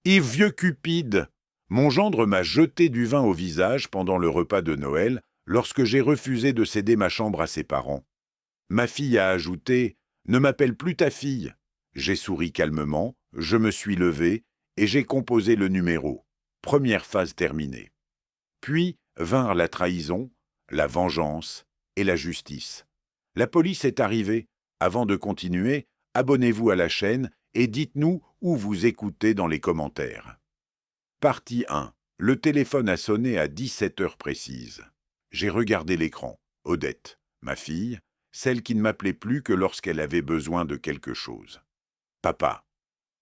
Et vieux cupide! Mon gendre m'a jeté du vin au visage pendant le repas de Noël lorsque j'ai refusé de céder ma chambre à ses parents. Ma fille a ajouté « Ne m'appelle plus ta fille ». J'ai souri calmement, je me suis levé et j'ai composé le numéro. Première phase terminée. Puis vinrent la trahison, la vengeance et la justice. La police est arrivée. Avant de continuer, abonnez-vous à la chaîne et dites-nous où vous écoutez dans les commentaires. Partie 1. Le téléphone a sonné à 17 heures précises. J'ai regardé l'écran. Odette, ma fille, celle qui ne m'appelait plus que lorsqu'elle avait besoin de quelque chose. Papa.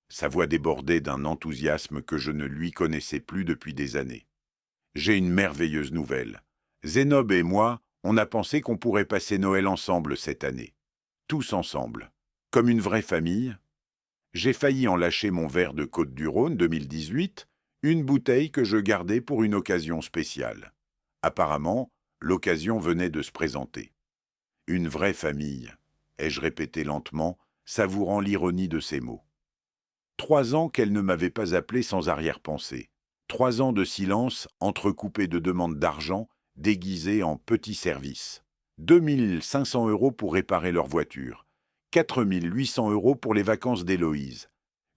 Sa voix débordait d'un enthousiasme que je ne lui connaissais plus depuis des années. J'ai une merveilleuse nouvelle. Zénob et moi, on a pensé qu'on pourrait passer Noël ensemble cette année. Tous ensemble. Comme une vraie famille. J'ai failli en lâcher mon verre de Côte-du-Rhône 2018, une bouteille que je gardais pour une occasion spéciale. Apparemment, l'occasion venait de se présenter. Une vraie famille, ai-je répété lentement, savourant l'ironie de ces mots. 3 ans qu'elle ne m'avait pas appelé sans arrière-pensée. 3 ans de silence entrecoupé de demandes d'argent déguisées en petits services. 2500 € pour réparer leur voiture. 4800 € pour les vacances d'Héloïse.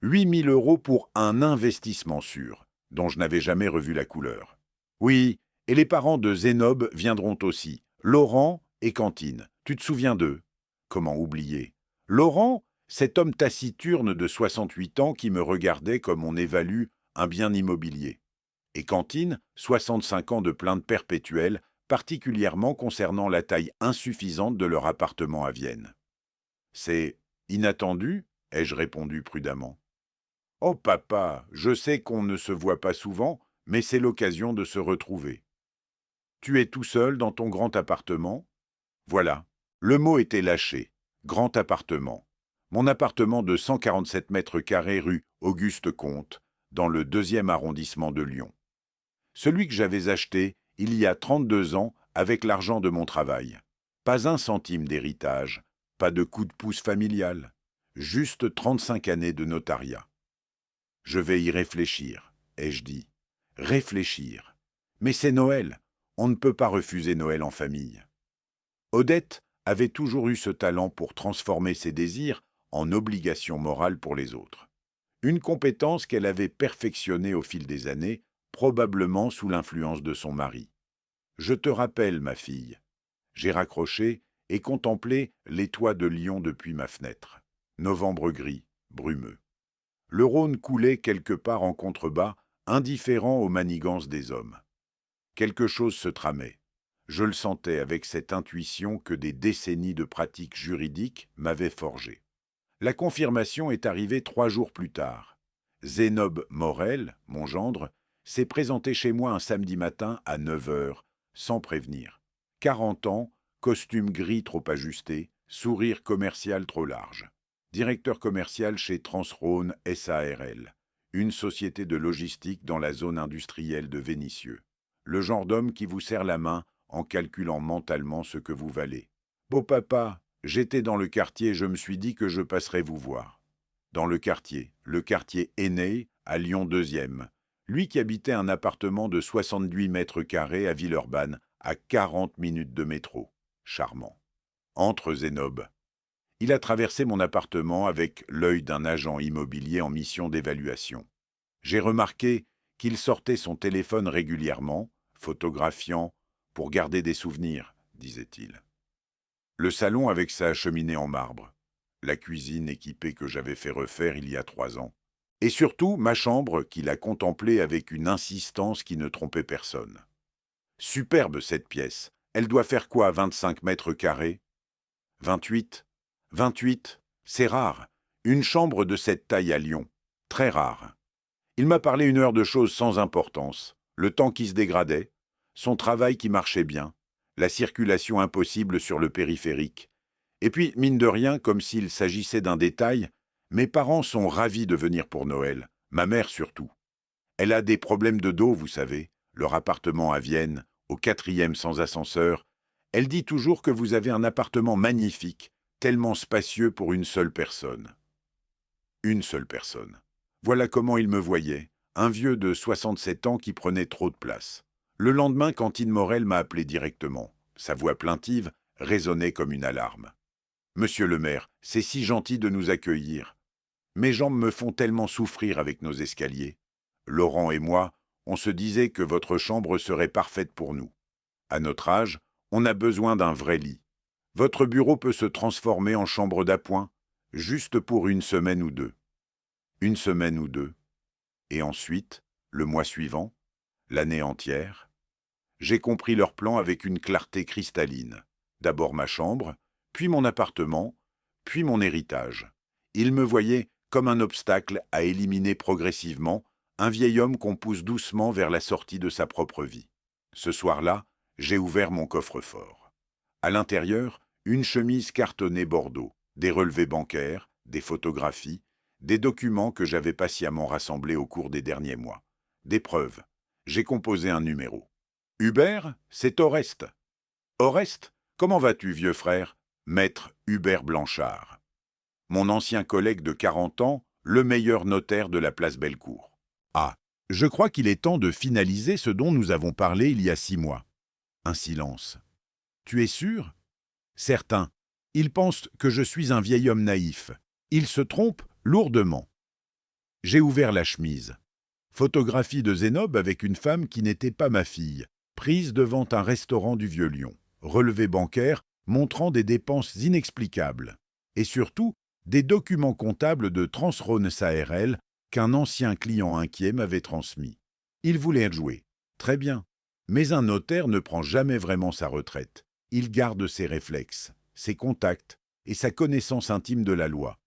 8000 € pour un investissement sûr, dont je n'avais jamais revu la couleur. Oui, et les parents de Zénob viendront aussi. Laurent et Cantine. Tu te souviens d'eux? Comment oublier? Laurent, cet homme taciturne de 68 ans qui me regardait comme on évalue un bien immobilier. Et Cantine, 65 ans de plainte perpétuelle, particulièrement concernant la taille insuffisante de leur appartement à Vienne. C'est inattendu, ai-je répondu prudemment. Oh papa, je sais qu'on ne se voit pas souvent, mais c'est l'occasion de se retrouver. Tu es tout seul dans ton grand appartement? Voilà, le mot était lâché. Grand appartement. Mon appartement de 147 mètres carrés rue Auguste-Comte, dans le 2e arrondissement de Lyon. Celui que j'avais acheté il y a 32 ans avec l'argent de mon travail. Pas un centime d'héritage, pas de coup de pouce familial, juste 35 années de notariat. Je vais y réfléchir, ai-je dit. Réfléchir. Mais c'est Noël. On ne peut pas refuser Noël en famille. Odette avait toujours eu ce talent pour transformer ses désirs en obligation morale pour les autres. Une compétence qu'elle avait perfectionnée au fil des années, probablement sous l'influence de son mari. Je te rappelle, ma fille. J'ai raccroché et contemplé les toits de Lyon depuis ma fenêtre. Novembre gris, brumeux. Le Rhône coulait quelque part en contrebas, indifférent aux manigances des hommes. Quelque chose se tramait. Je le sentais avec cette intuition que des décennies de pratiques juridiques m'avaient forgée. La confirmation est arrivée 3 jours plus tard. Zénob Morel, mon gendre, s'est présenté chez moi un samedi matin à 9 heures, sans prévenir. 40 ans, costume gris trop ajusté, sourire commercial trop large. Directeur commercial chez Transrhône SARL, une société de logistique dans la zone industrielle de Vénissieux. Le genre d'homme qui vous serre la main en calculant mentalement ce que vous valez. Beau papa, j'étais dans le quartier et je me suis dit que je passerais vous voir. Dans le quartier aîné, à Lyon 2e. Lui qui habitait un appartement de 78 mètres carrés à Villeurbanne, à 40 minutes de métro. Charmant. Entre Zénob. Il a traversé mon appartement avec l'œil d'un agent immobilier en mission d'évaluation. J'ai remarqué qu'il sortait son téléphone régulièrement, photographiant, pour garder des souvenirs, disait-il. Le salon avec sa cheminée en marbre, la cuisine équipée que j'avais fait refaire il y a 3 ans, et surtout ma chambre qu'il a contemplée avec une insistance qui ne trompait personne. Superbe cette pièce, elle doit faire quoi, 25 mètres carrés? 28? 28, c'est rare, une chambre de cette taille à Lyon, très rare. Il m'a parlé 1 heure de choses sans importance, le temps qui se dégradait, son travail qui marchait bien, la circulation impossible sur le périphérique. Et puis, mine de rien, comme s'il s'agissait d'un détail, mes parents sont ravis de venir pour Noël, ma mère surtout. Elle a des problèmes de dos, vous savez, leur appartement à Vienne, au 4e sans ascenseur. Elle dit toujours que vous avez un appartement magnifique, tellement spacieux pour une seule personne. Une seule personne. Voilà comment il me voyait, un vieux de 67 ans qui prenait trop de place. Le lendemain, Cantine Morel m'a appelé directement. Sa voix plaintive résonnait comme une alarme. « Monsieur le maire, c'est si gentil de nous accueillir. Mes jambes me font tellement souffrir avec nos escaliers. Laurent et moi, on se disait que votre chambre serait parfaite pour nous. À notre âge, on a besoin d'un vrai lit. Votre bureau peut se transformer en chambre d'appoint, juste pour une semaine ou deux. Une semaine ou deux. Et ensuite, le mois suivant, l'année entière. J'ai compris leur plan avec une clarté cristalline. D'abord ma chambre, puis mon appartement, puis mon héritage. Ils me voyaient comme un obstacle à éliminer progressivement, un vieil homme qu'on pousse doucement vers la sortie de sa propre vie. Ce soir-là, j'ai ouvert mon coffre-fort. À l'intérieur, une chemise cartonnée bordeaux, des relevés bancaires, des photographies, des documents que j'avais patiemment rassemblés au cours des derniers mois. Des preuves. J'ai composé un numéro. Hubert, c'est Oreste. Oreste, comment vas-tu, vieux frère? Maître Hubert Blanchard. Mon ancien collègue de 40 ans, le meilleur notaire de la place Bellecour. Ah, je crois qu'il est temps de finaliser ce dont nous avons parlé il y a 6 mois. Un silence. Tu es sûr? Certain. Ils pensent que je suis un vieil homme naïf. Ils se trompent lourdement. J'ai ouvert la chemise. Photographie de Zénob avec une femme qui n'était pas ma fille, prise devant un restaurant du Vieux-Lyon. Relevé bancaire montrant des dépenses inexplicables. Et surtout, des documents comptables de Transrhône SARL qu'un ancien client inquiet m'avait transmis. Il voulait jouer. Très bien. Mais un notaire ne prend jamais vraiment sa retraite. Il garde ses réflexes, ses contacts et sa connaissance intime de la loi.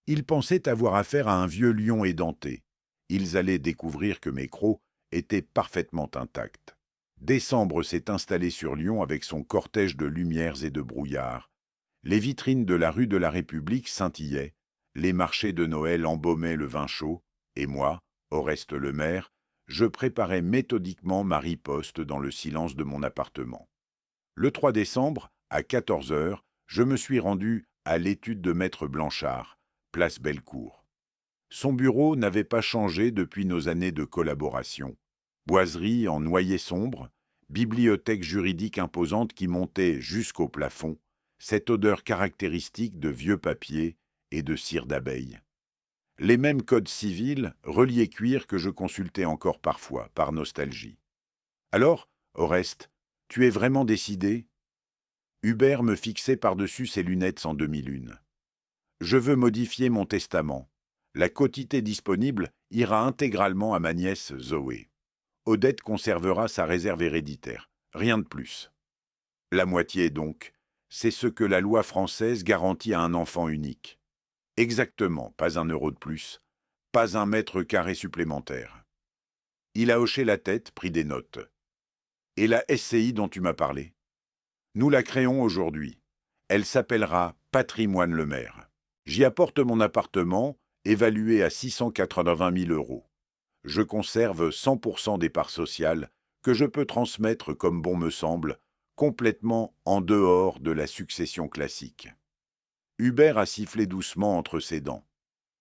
Ils pensaient avoir affaire à un vieux lion édenté. Ils allaient découvrir que mes crocs étaient parfaitement intacts. Décembre s'est installé sur Lyon avec son cortège de lumières et de brouillards. Les vitrines de la rue de la République scintillaient, les marchés de Noël embaumaient le vin chaud, et moi, Oreste le maire, je préparais méthodiquement ma riposte dans le silence de mon appartement. Le 3 décembre, à 14 heures, je me suis rendu à l'étude de Maître Blanchard, place Bellecour. Son bureau n'avait pas changé depuis nos années de collaboration. Boiserie en noyer sombre, bibliothèque juridique imposante qui montait jusqu'au plafond, cette odeur caractéristique de vieux papier et de cire d'abeille. Les mêmes codes civils, reliés cuir que je consultais encore parfois, par nostalgie. Alors, Oreste, tu es vraiment décidé? Hubert me fixait par-dessus ses lunettes sans demi-lune. Je veux modifier mon testament. La quotité disponible ira intégralement à ma nièce Zoé. Odette conservera sa réserve héréditaire, rien de plus. La moitié, donc, c'est ce que la loi française garantit à un enfant unique. Exactement, pas un euro de plus, pas un mètre carré supplémentaire. Il a hoché la tête, pris des notes. Et la SCI dont tu m'as parlé? Nous la créons aujourd'hui. Elle s'appellera Patrimoine Le Maire. J'y apporte mon appartement, évalué à 680 000 euros. Je conserve 100% des parts sociales que je peux transmettre comme bon me semble, complètement en dehors de la succession classique. Hubert a sifflé doucement entre ses dents.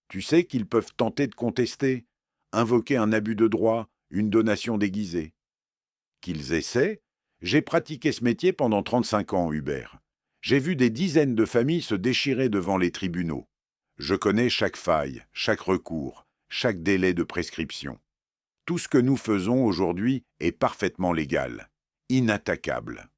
Tu sais qu'ils peuvent tenter de contester, invoquer un abus de droit, une donation déguisée. Qu'ils essaient? J'ai pratiqué ce métier pendant 35 ans, Hubert. J'ai vu des dizaines de familles se déchirer devant les tribunaux. Je connais chaque faille, chaque recours, chaque délai de prescription. Tout ce que nous faisons aujourd'hui est parfaitement légal, inattaquable.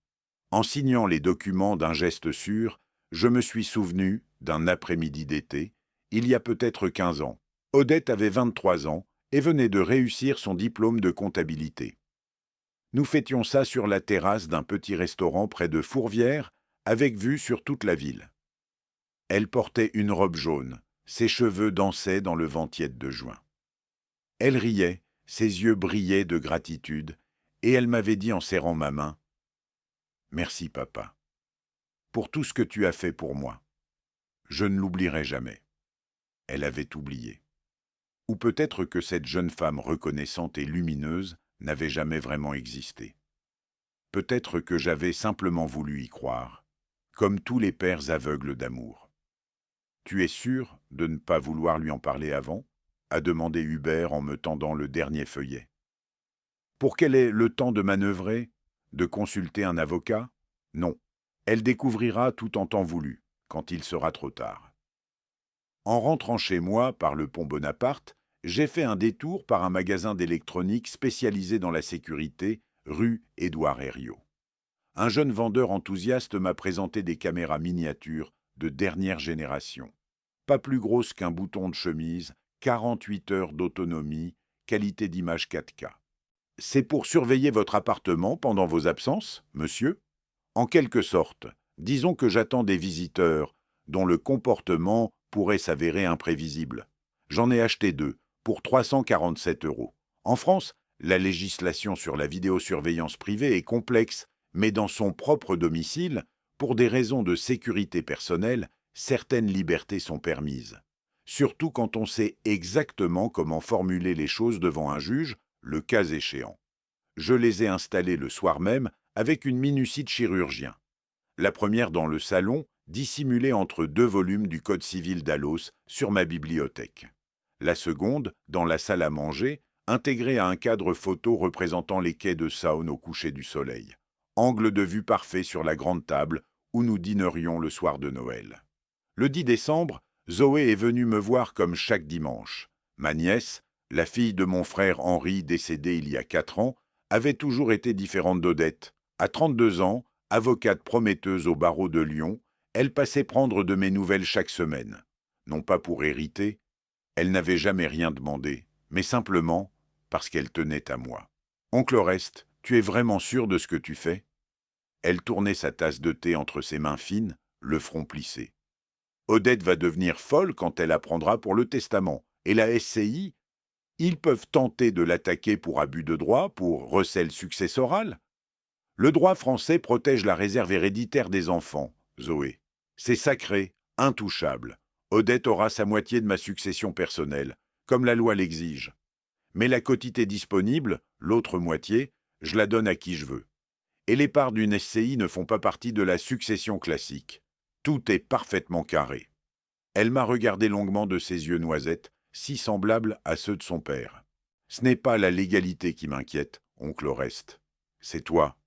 En signant les documents d'un geste sûr, je me suis souvenu, d'un après-midi d'été, il y a peut-être 15 ans. Odette avait 23 ans et venait de réussir son diplôme de comptabilité. Nous fêtions ça sur la terrasse d'un petit restaurant près de Fourvière, avec vue sur toute la ville. Elle portait une robe jaune, ses cheveux dansaient dans le vent tiède de juin. Elle riait, ses yeux brillaient de gratitude, et elle m'avait dit en serrant ma main « Merci, papa, pour tout ce que tu as fait pour moi. Je ne l'oublierai jamais. » Elle avait oublié. Ou peut-être que cette jeune femme reconnaissante et lumineuse n'avait jamais vraiment existé. Peut-être que j'avais simplement voulu y croire, comme tous les pères aveugles d'amour. Tu es sûr de ne pas vouloir lui en parler avant? a demandé Hubert en me tendant le dernier feuillet. Pour qu'elle ait le temps de manœuvrer, de consulter un avocat? Non. Elle découvrira tout en temps voulu, quand il sera trop tard. En rentrant chez moi par le pont Bonaparte, j'ai fait un détour par un magasin d'électronique spécialisé dans la sécurité, rue Édouard Herriot. Un jeune vendeur enthousiaste m'a présenté des caméras miniatures de dernière génération. Pas plus grosses qu'un bouton de chemise, 48 heures d'autonomie, qualité d'image 4K. C'est pour surveiller votre appartement pendant vos absences, monsieur? En quelque sorte, disons que j'attends des visiteurs dont le comportement pourrait s'avérer imprévisible. J'en ai acheté 2, pour 347 €. En France, la législation sur la vidéosurveillance privée est complexe, mais dans son propre domicile, pour des raisons de sécurité personnelle, certaines libertés sont permises. Surtout quand on sait exactement comment formuler les choses devant un juge, le cas échéant. Je les ai installés le soir même avec une minutie de chirurgien. La première dans le salon, dissimulée entre 2 volumes du Code civil d'Alos sur ma bibliothèque. La seconde, dans la salle à manger, intégrée à un cadre photo représentant les quais de Saône au coucher du soleil. Angle de vue parfait sur la grande table où nous dînerions le soir de Noël. Le 10 décembre, Zoé est venue me voir comme chaque dimanche. Ma nièce, la fille de mon frère Henri décédé il y a 4 ans, avait toujours été différente d'Odette. À 32 ans, avocate prometteuse au barreau de Lyon, elle passait prendre de mes nouvelles chaque semaine. Non pas pour hériter, elle n'avait jamais rien demandé, mais simplement parce qu'elle tenait à moi. « Oncle Oreste, tu es vraiment sûr de ce que tu fais ?» Elle tournait sa tasse de thé entre ses mains fines, le front plissé. « Odette va devenir folle quand elle apprendra pour le testament, et la SCI, ils peuvent tenter de l'attaquer pour abus de droit, pour recel successoral. Le droit français protège la réserve héréditaire des enfants, Zoé. C'est sacré, intouchable. Odette aura sa moitié de ma succession personnelle, comme la loi l'exige. Mais la quotité disponible, l'autre moitié, je la donne à qui je veux. Et les parts d'une SCI ne font pas partie de la succession classique. Tout est parfaitement carré. » Elle m'a regardé longuement de ses yeux noisettes, si semblables à ceux de son père. « Ce n'est pas la légalité qui m'inquiète, oncle Oreste. C'est toi.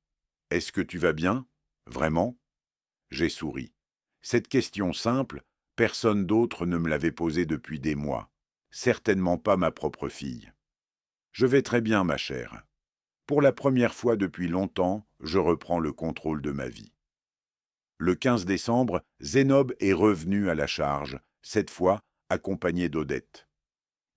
Est-ce que tu vas bien? Vraiment ?» J'ai souri. Cette question simple, personne d'autre ne me l'avait posée depuis des mois. Certainement pas ma propre fille. « Je vais très bien, ma chère. Pour la première fois depuis longtemps, je reprends le contrôle de ma vie. » Le 15 décembre, Zénob est revenu à la charge, cette fois accompagné d'Odette.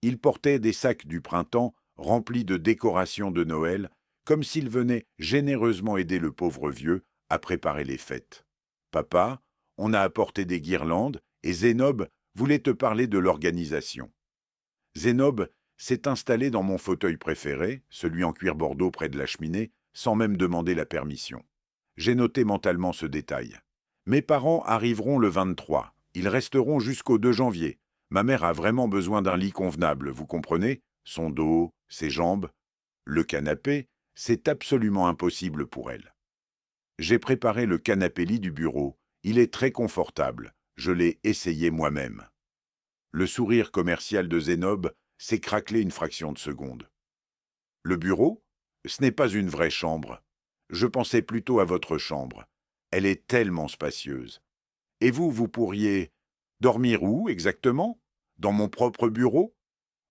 Il portait des sacs du printemps remplis de décorations de Noël, comme s'il venait généreusement aider le pauvre vieux à préparer les fêtes. « Papa, on a apporté des guirlandes et Zénob voulait te parler de l'organisation. » Zénob s'est installé dans mon fauteuil préféré, celui en cuir bordeaux près de la cheminée, sans même demander la permission. J'ai noté mentalement ce détail. Mes parents arriveront le 23. Ils resteront jusqu'au 2 janvier. Ma mère a vraiment besoin d'un lit convenable, vous comprenez? Son dos, ses jambes. Le canapé, c'est absolument impossible pour elle. J'ai préparé le canapé-lit du bureau. Il est très confortable. Je l'ai essayé moi-même. Le sourire commercial de Zénob s'est craquelé une fraction de seconde. Le bureau? Ce n'est pas une vraie chambre. Je pensais plutôt à votre chambre. Elle est tellement spacieuse. Et vous, vous pourriez dormir où exactement? Dans mon propre bureau?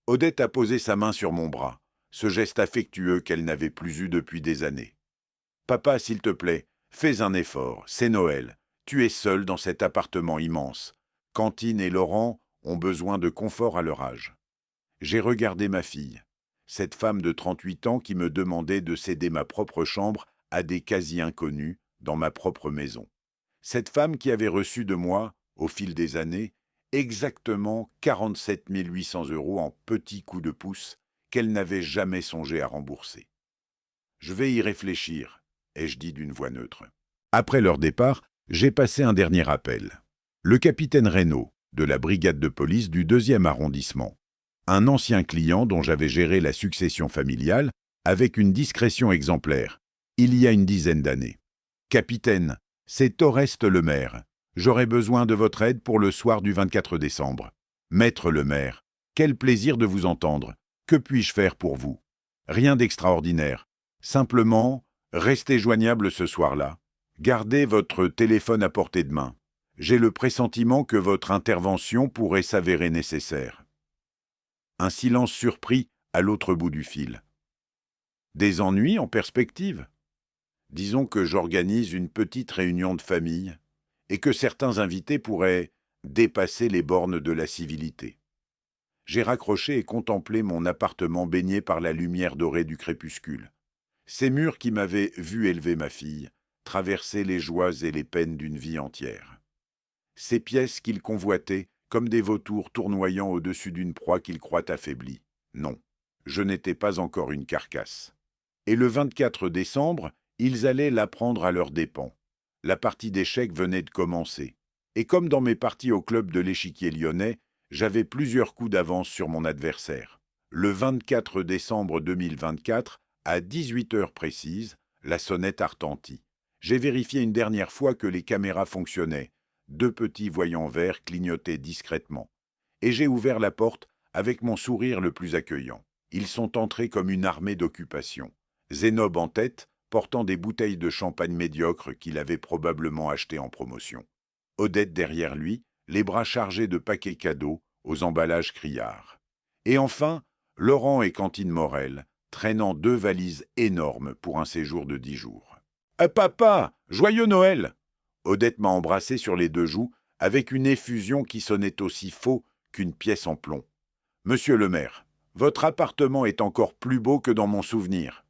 Odette a posé sa main sur mon bras, ce geste affectueux qu'elle n'avait plus eu depuis des années. Papa, s'il te plaît, fais un effort, c'est Noël. Tu es seul dans cet appartement immense. Cantine et Laurent ont besoin de confort à leur âge. J'ai regardé ma fille, cette femme de 38 ans qui me demandait de céder ma propre chambre à des quasi-inconnus dans ma propre maison. Cette femme qui avait reçu de moi, au fil des années, exactement 47 800 € en petits coups de pouce qu'elle n'avait jamais songé à rembourser. « Je vais y réfléchir », ai-je dit d'une voix neutre. Après leur départ, j'ai passé un dernier appel. Le capitaine Reynaud, de la brigade de police du 2e arrondissement. Un ancien client dont j'avais géré la succession familiale avec une discrétion exemplaire, il y a une dizaine d'années. « Capitaine, c'est Oreste le maire. J'aurais besoin de votre aide pour le soir du 24 décembre. Maître le maire, Quel plaisir de vous entendre. Que puis-je faire pour vous? Rien d'extraordinaire. Simplement, restez joignable ce soir-là. Gardez votre téléphone à portée de main. J'ai le pressentiment que votre intervention pourrait s'avérer nécessaire. Un silence surpris à l'autre bout du fil. Des ennuis en perspective? Disons que j'organise une petite réunion de famille et que certains invités pourraient dépasser les bornes de la civilité. J'ai raccroché et contemplé mon appartement baigné par la lumière dorée du crépuscule. Ces murs qui m'avaient vu élever ma fille, traverser les joies et les peines d'une vie entière. Ces pièces qu'il convoitait comme des vautours tournoyant au-dessus d'une proie qu'il croit affaiblie. Non, je n'étais pas encore une carcasse. Et le 24 décembre, ils allaient l'apprendre à leurs dépens. La partie d'échecs venait de commencer. Et comme dans mes parties au club de l'Échiquier lyonnais, j'avais plusieurs coups d'avance sur mon adversaire. Le 24 décembre 2024, à 18 heures précises, la sonnette a retenti. J'ai vérifié une dernière fois que les caméras fonctionnaient. 2 petits voyants verts clignotaient discrètement. Et j'ai ouvert la porte avec mon sourire le plus accueillant. Ils sont entrés comme une armée d'occupation. Zénob en tête, portant des bouteilles de champagne médiocres qu'il avait probablement achetées en promotion. Odette derrière lui, les bras chargés de paquets cadeaux, aux emballages criards. Et enfin, Laurent et Cantine Morel, traînant 2 valises énormes pour un séjour de 10 jours. « Papa, joyeux Noël !» Odette m'a embrassé sur les 2 joues, avec une effusion qui sonnait aussi faux qu'une pièce en plomb. « Monsieur le maire, votre appartement est encore plus beau que dans mon souvenir. »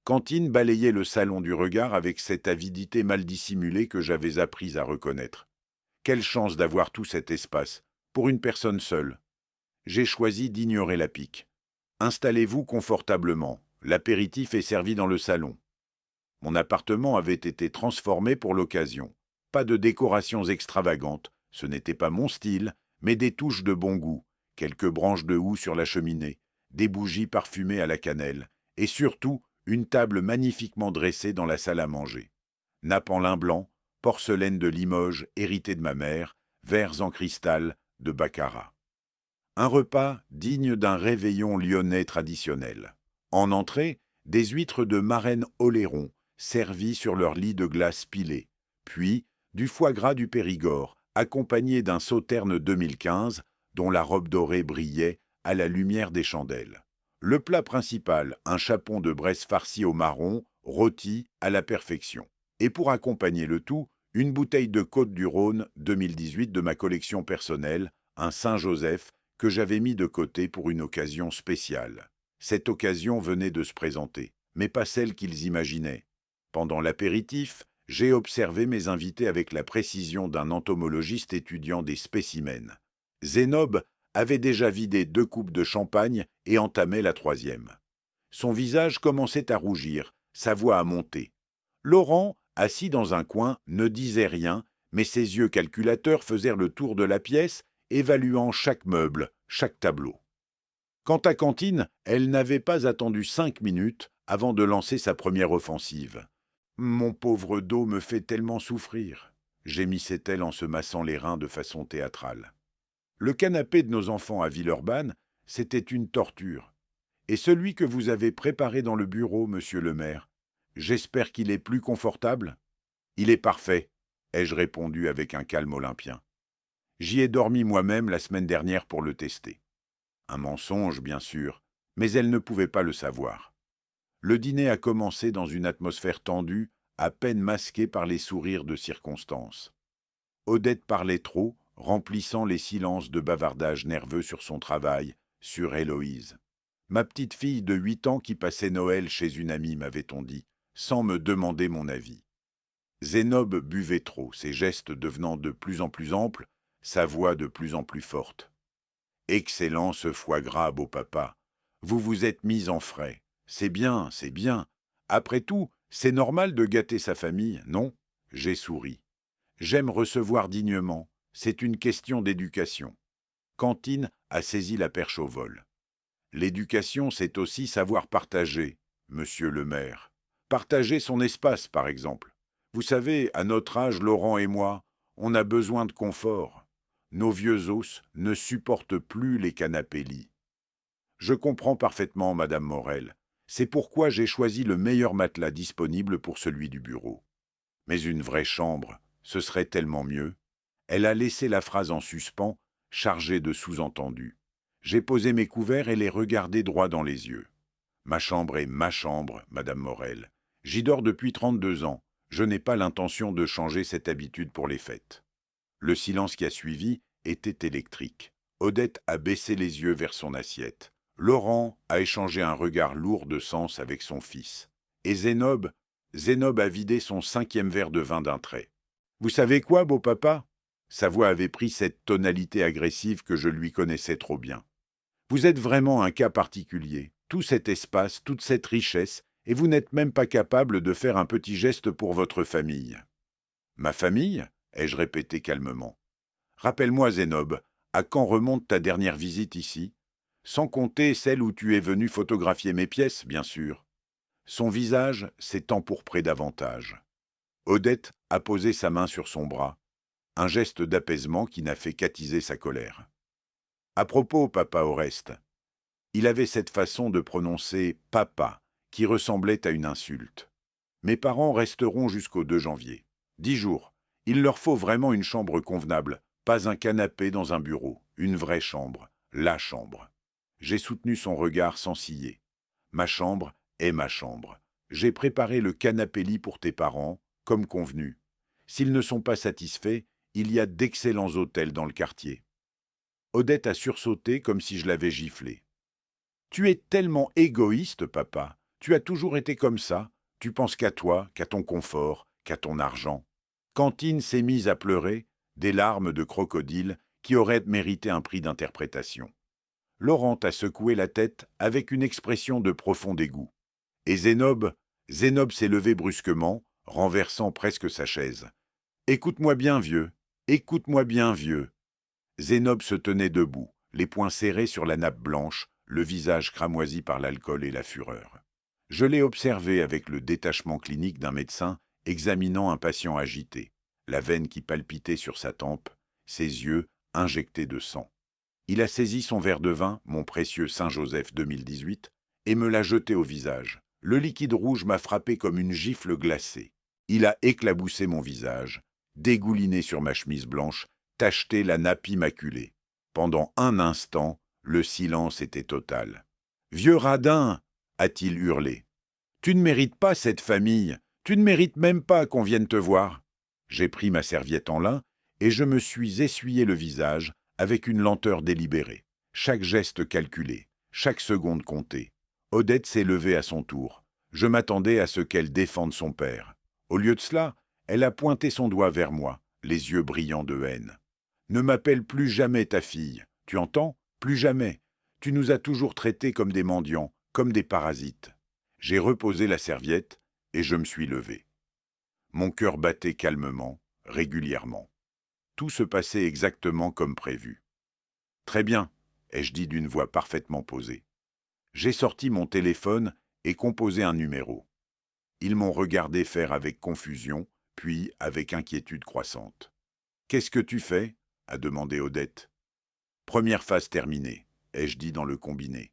Cantine balayait le salon du regard avec cette avidité mal dissimulée que j'avais appris à reconnaître. Quelle chance d'avoir tout cet espace, pour une personne seule. J'ai choisi d'ignorer la pique. Installez-vous confortablement, l'apéritif est servi dans le salon. Mon appartement avait été transformé pour l'occasion. Pas de décorations extravagantes, ce n'était pas mon style, mais des touches de bon goût, quelques branches de houx sur la cheminée, des bougies parfumées à la cannelle, et surtout une table magnifiquement dressée dans la salle à manger. Nappe en lin blanc, porcelaine de Limoges héritée de ma mère, verres en cristal de Baccarat. Un repas digne d'un réveillon lyonnais traditionnel. En entrée, des huîtres de Marennes Oléron, servies sur leur lit de glace pilée, puis du foie gras du Périgord, accompagné d'un sauterne 2015, dont la robe dorée brillait à la lumière des chandelles. Le plat principal, un chapon de Bresse farci au marron, rôti à la perfection. Et pour accompagner le tout, une bouteille de Côte-du-Rhône 2018 de ma collection personnelle, un Saint-Joseph, que j'avais mis de côté pour une occasion spéciale. Cette occasion venait de se présenter, mais pas celle qu'ils imaginaient. Pendant l'apéritif, j'ai observé mes invités avec la précision d'un entomologiste étudiant des spécimens. Zénob avait déjà vidé 2 coupes de champagne et entamait la 3e. Son visage commençait à rougir, sa voix à monter. Laurent, assis dans un coin, ne disait rien, mais ses yeux calculateurs faisaient le tour de la pièce, évaluant chaque meuble, chaque tableau. Quant à Cantine, elle n'avait pas attendu 5 minutes avant de lancer sa première offensive. « Mon pauvre dos me fait tellement souffrir », gémissait-elle en se massant les reins de façon théâtrale. Le canapé de nos enfants à Villeurbanne, c'était une torture. Et celui que vous avez préparé dans le bureau, monsieur le maire, j'espère qu'il est plus confortable ? Il est parfait, ai-je répondu avec un calme olympien. J'y ai dormi moi-même la semaine dernière pour le tester. Un mensonge, bien sûr, mais elle ne pouvait pas le savoir. Le dîner a commencé dans une atmosphère tendue, à peine masquée par les sourires de circonstance. Odette parlait trop, remplissant les silences de bavardages nerveux sur son travail, sur Héloïse. Ma petite fille de 8 ans qui passait Noël chez une amie, m'avait-on dit, sans me demander mon avis. Zénob buvait trop, ses gestes devenant de plus en plus amples, sa voix de plus en plus forte. « Excellent ce foie gras, beau papa. Vous vous êtes mis en frais. C'est bien, c'est bien. Après tout, c'est normal de gâter sa famille, non ?» J'ai souri. J'aime recevoir dignement. C'est une question d'éducation. Cantine a saisi la perche au vol. L'éducation, c'est aussi savoir partager, monsieur le maire. Partager son espace, par exemple. Vous savez, à notre âge, Laurent et moi, on a besoin de confort. Nos vieux os ne supportent plus les canapés lits. Je comprends parfaitement, Madame Morel. C'est pourquoi j'ai choisi le meilleur matelas disponible pour celui du bureau. Mais une vraie chambre, ce serait tellement mieux. Elle a laissé la phrase en suspens, chargée de sous-entendus. J'ai posé mes couverts et les regardé droit dans les yeux. Ma chambre est ma chambre, Madame Morel. J'y dors depuis 32 ans. Je n'ai pas l'intention de changer cette habitude pour les fêtes. Le silence qui a suivi était électrique. Odette a baissé les yeux vers son assiette. Laurent a échangé un regard lourd de sens avec son fils. Et Zénob a vidé son 5e verre de vin d'un trait. « Vous savez quoi, beau papa ?» Sa voix avait pris cette tonalité agressive que je lui connaissais trop bien. « Vous êtes vraiment un cas particulier. Tout cet espace, toute cette richesse, et vous n'êtes même pas capable de faire un petit geste pour votre famille. »« Ma famille ?» ai-je répété calmement. « Rappelle-moi, Zénob, à quand remonte ta dernière visite ici? Sans compter celle où tu es venu photographier mes pièces, bien sûr. » Son visage s'est empourpré davantage. Odette a posé sa main sur son bras, un geste d'apaisement qui n'a fait qu'attiser sa colère. « À propos, papa Oreste, » il avait cette façon de prononcer « papa » qui ressemblait à une insulte. « Mes parents resteront jusqu'au 2 janvier. 10 jours. Il leur faut vraiment une chambre convenable, pas un canapé dans un bureau, une vraie chambre, la chambre. » J'ai soutenu son regard sans ciller. « Ma chambre est ma chambre. J'ai préparé le canapé-lit pour tes parents, comme convenu. S'ils ne sont pas satisfaits, il y a d'excellents hôtels dans le quartier. » Odette a sursauté comme si je l'avais giflé. « Tu es tellement égoïste, papa. Tu as toujours été comme ça. Tu penses qu'à toi, qu'à ton confort, qu'à ton argent. » Cantine s'est mise à pleurer, des larmes de crocodile qui auraient mérité un prix d'interprétation. Laurent a secoué la tête avec une expression de profond dégoût. Et Zénob s'est levé brusquement, renversant presque sa chaise. « Écoute-moi bien, vieux. Écoute-moi bien, vieux. » Zénob se tenait debout, les poings serrés sur la nappe blanche, le visage cramoisi par l'alcool et la fureur. Je l'ai observé avec le détachement clinique d'un médecin examinant un patient agité, la veine qui palpitait sur sa tempe, ses yeux injectés de sang. Il a saisi son verre de vin, mon précieux Saint-Joseph 2018, et me l'a jeté au visage. Le liquide rouge m'a frappé comme une gifle glacée. Il a éclaboussé mon visage, dégouliné sur ma chemise blanche, tacheté la nappe immaculée. Pendant un instant, le silence était total. « Vieux radin !» a-t-il hurlé. « Tu ne mérites pas cette famille. Tu ne mérites même pas qu'on vienne te voir. » J'ai pris ma serviette en lin et je me suis essuyé le visage avec une lenteur délibérée. Chaque geste calculé, chaque seconde comptée. Odette s'est levée à son tour. Je m'attendais à ce qu'elle défende son père. Au lieu de cela, elle a pointé son doigt vers moi, les yeux brillants de haine. « Ne m'appelle plus jamais ta fille. Tu entends? Plus jamais. Tu nous as toujours traités comme des mendiants, comme des parasites. » J'ai reposé la serviette et je me suis levé. Mon cœur battait calmement, régulièrement. Tout se passait exactement comme prévu. « Très bien, » ai-je dit d'une voix parfaitement posée. J'ai sorti mon téléphone et composé un numéro. Ils m'ont regardé faire avec confusion, puis avec inquiétude croissante. « Qu'est-ce que tu fais ?» a demandé Odette. « Première phase terminée, » ai-je dit dans le combiné.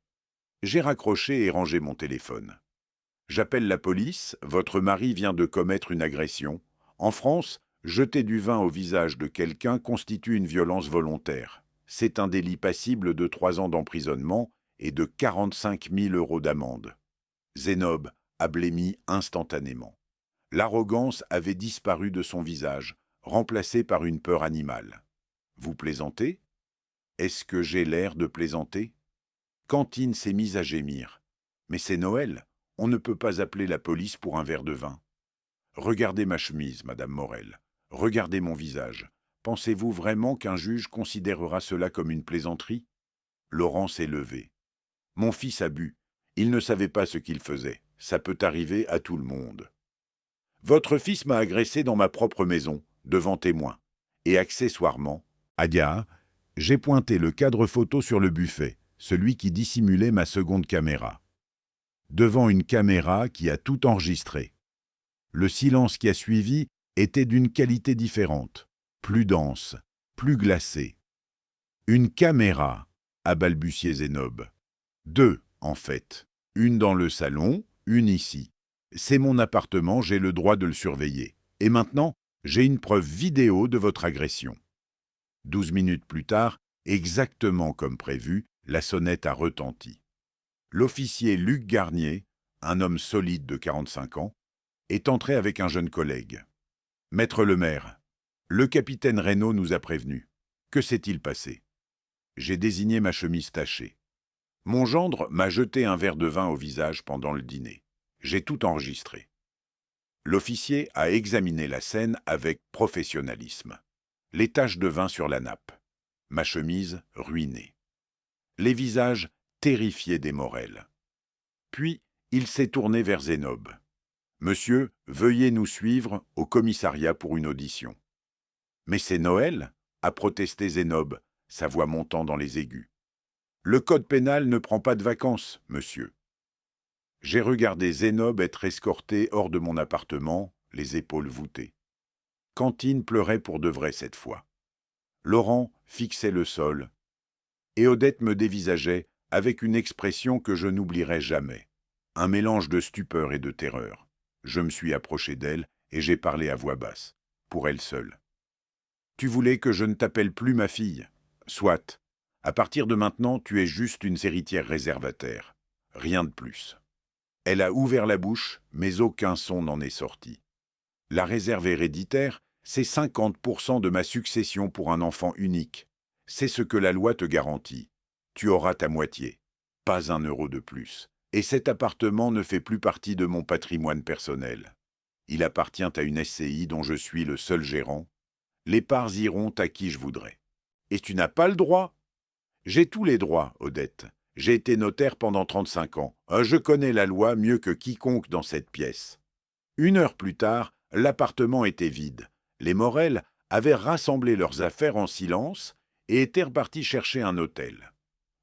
J'ai raccroché et rangé mon téléphone. « J'appelle la police, votre mari vient de commettre une agression. En France, jeter du vin au visage de quelqu'un constitue une violence volontaire. C'est un délit passible de 3 ans d'emprisonnement et de 45 000 € d'amende. » Zénob a blêmi instantanément. L'arrogance avait disparu de son visage, remplacée par une peur animale. « Vous plaisantez ? Est-ce que j'ai l'air de plaisanter ?» Cantine s'est mise à gémir. « Mais c'est Noël, on ne peut pas appeler la police pour un verre de vin. » « Regardez ma chemise, Madame Morel. Regardez mon visage. Pensez-vous vraiment qu'un juge considérera cela comme une plaisanterie ?» Laurent s'est levé. « Mon fils a bu. Il ne savait pas ce qu'il faisait. Ça peut arriver à tout le monde. »« Votre fils m'a agressé dans ma propre maison, devant témoins. Et accessoirement, Adia, j'ai pointé le cadre photo sur le buffet, celui qui dissimulait ma seconde caméra. Devant une caméra qui a tout enregistré. » Le silence qui a suivi était d'une qualité différente, plus dense, plus glacé. « Une caméra !» a balbutié Zénob. 2, en fait. Une dans le salon, une ici. C'est mon appartement, j'ai le droit de le surveiller. Et maintenant, j'ai une preuve vidéo de votre agression. 12 minutes plus tard, exactement comme prévu, la sonnette a retenti. L'officier Luc Garnier, un homme solide de 45 ans, est entré avec un jeune collègue. « Maître le maire, le capitaine Reynaud nous a prévenus. Que s'est-il passé ?» J'ai désigné ma chemise tachée. Mon gendre m'a jeté un verre de vin au visage pendant le dîner. J'ai tout enregistré. L'officier a examiné la scène avec professionnalisme. Les taches de vin sur la nappe. Ma chemise ruinée. Les visages terrifiés des Morel. Puis, il s'est tourné vers Zénob. « Monsieur, veuillez nous suivre au commissariat pour une audition. »« Mais c'est Noël » a protesté Zénob, sa voix montant dans les aigus. « Le code pénal ne prend pas de vacances, monsieur. » J'ai regardé Zénob être escorté hors de mon appartement, les épaules voûtées. Cantine pleurait pour de vrai cette fois. Laurent fixait le sol, et Odette me dévisageait avec une expression que je n'oublierai jamais. Un mélange de stupeur et de terreur. Je me suis approché d'elle et j'ai parlé à voix basse, pour elle seule. « Tu voulais que je ne t'appelle plus ma fille. Soit. À partir de maintenant, tu es juste une héritière réservataire. Rien de plus. » Elle a ouvert la bouche, mais aucun son n'en est sorti. La réserve héréditaire, c'est 50% de ma succession pour un enfant unique. C'est ce que la loi te garantit. Tu auras ta moitié. Pas un euro de plus. Et cet appartement ne fait plus partie de mon patrimoine personnel. Il appartient à une SCI dont je suis le seul gérant. Les parts iront à qui je voudrais. Et tu n'as pas le droit? J'ai tous les droits, Odette. J'ai été notaire pendant 35 ans. Je connais la loi mieux que quiconque dans cette pièce. 1 heure plus tard, l'appartement était vide. Les Morel avaient rassemblé leurs affaires en silence et étaient repartis chercher un hôtel.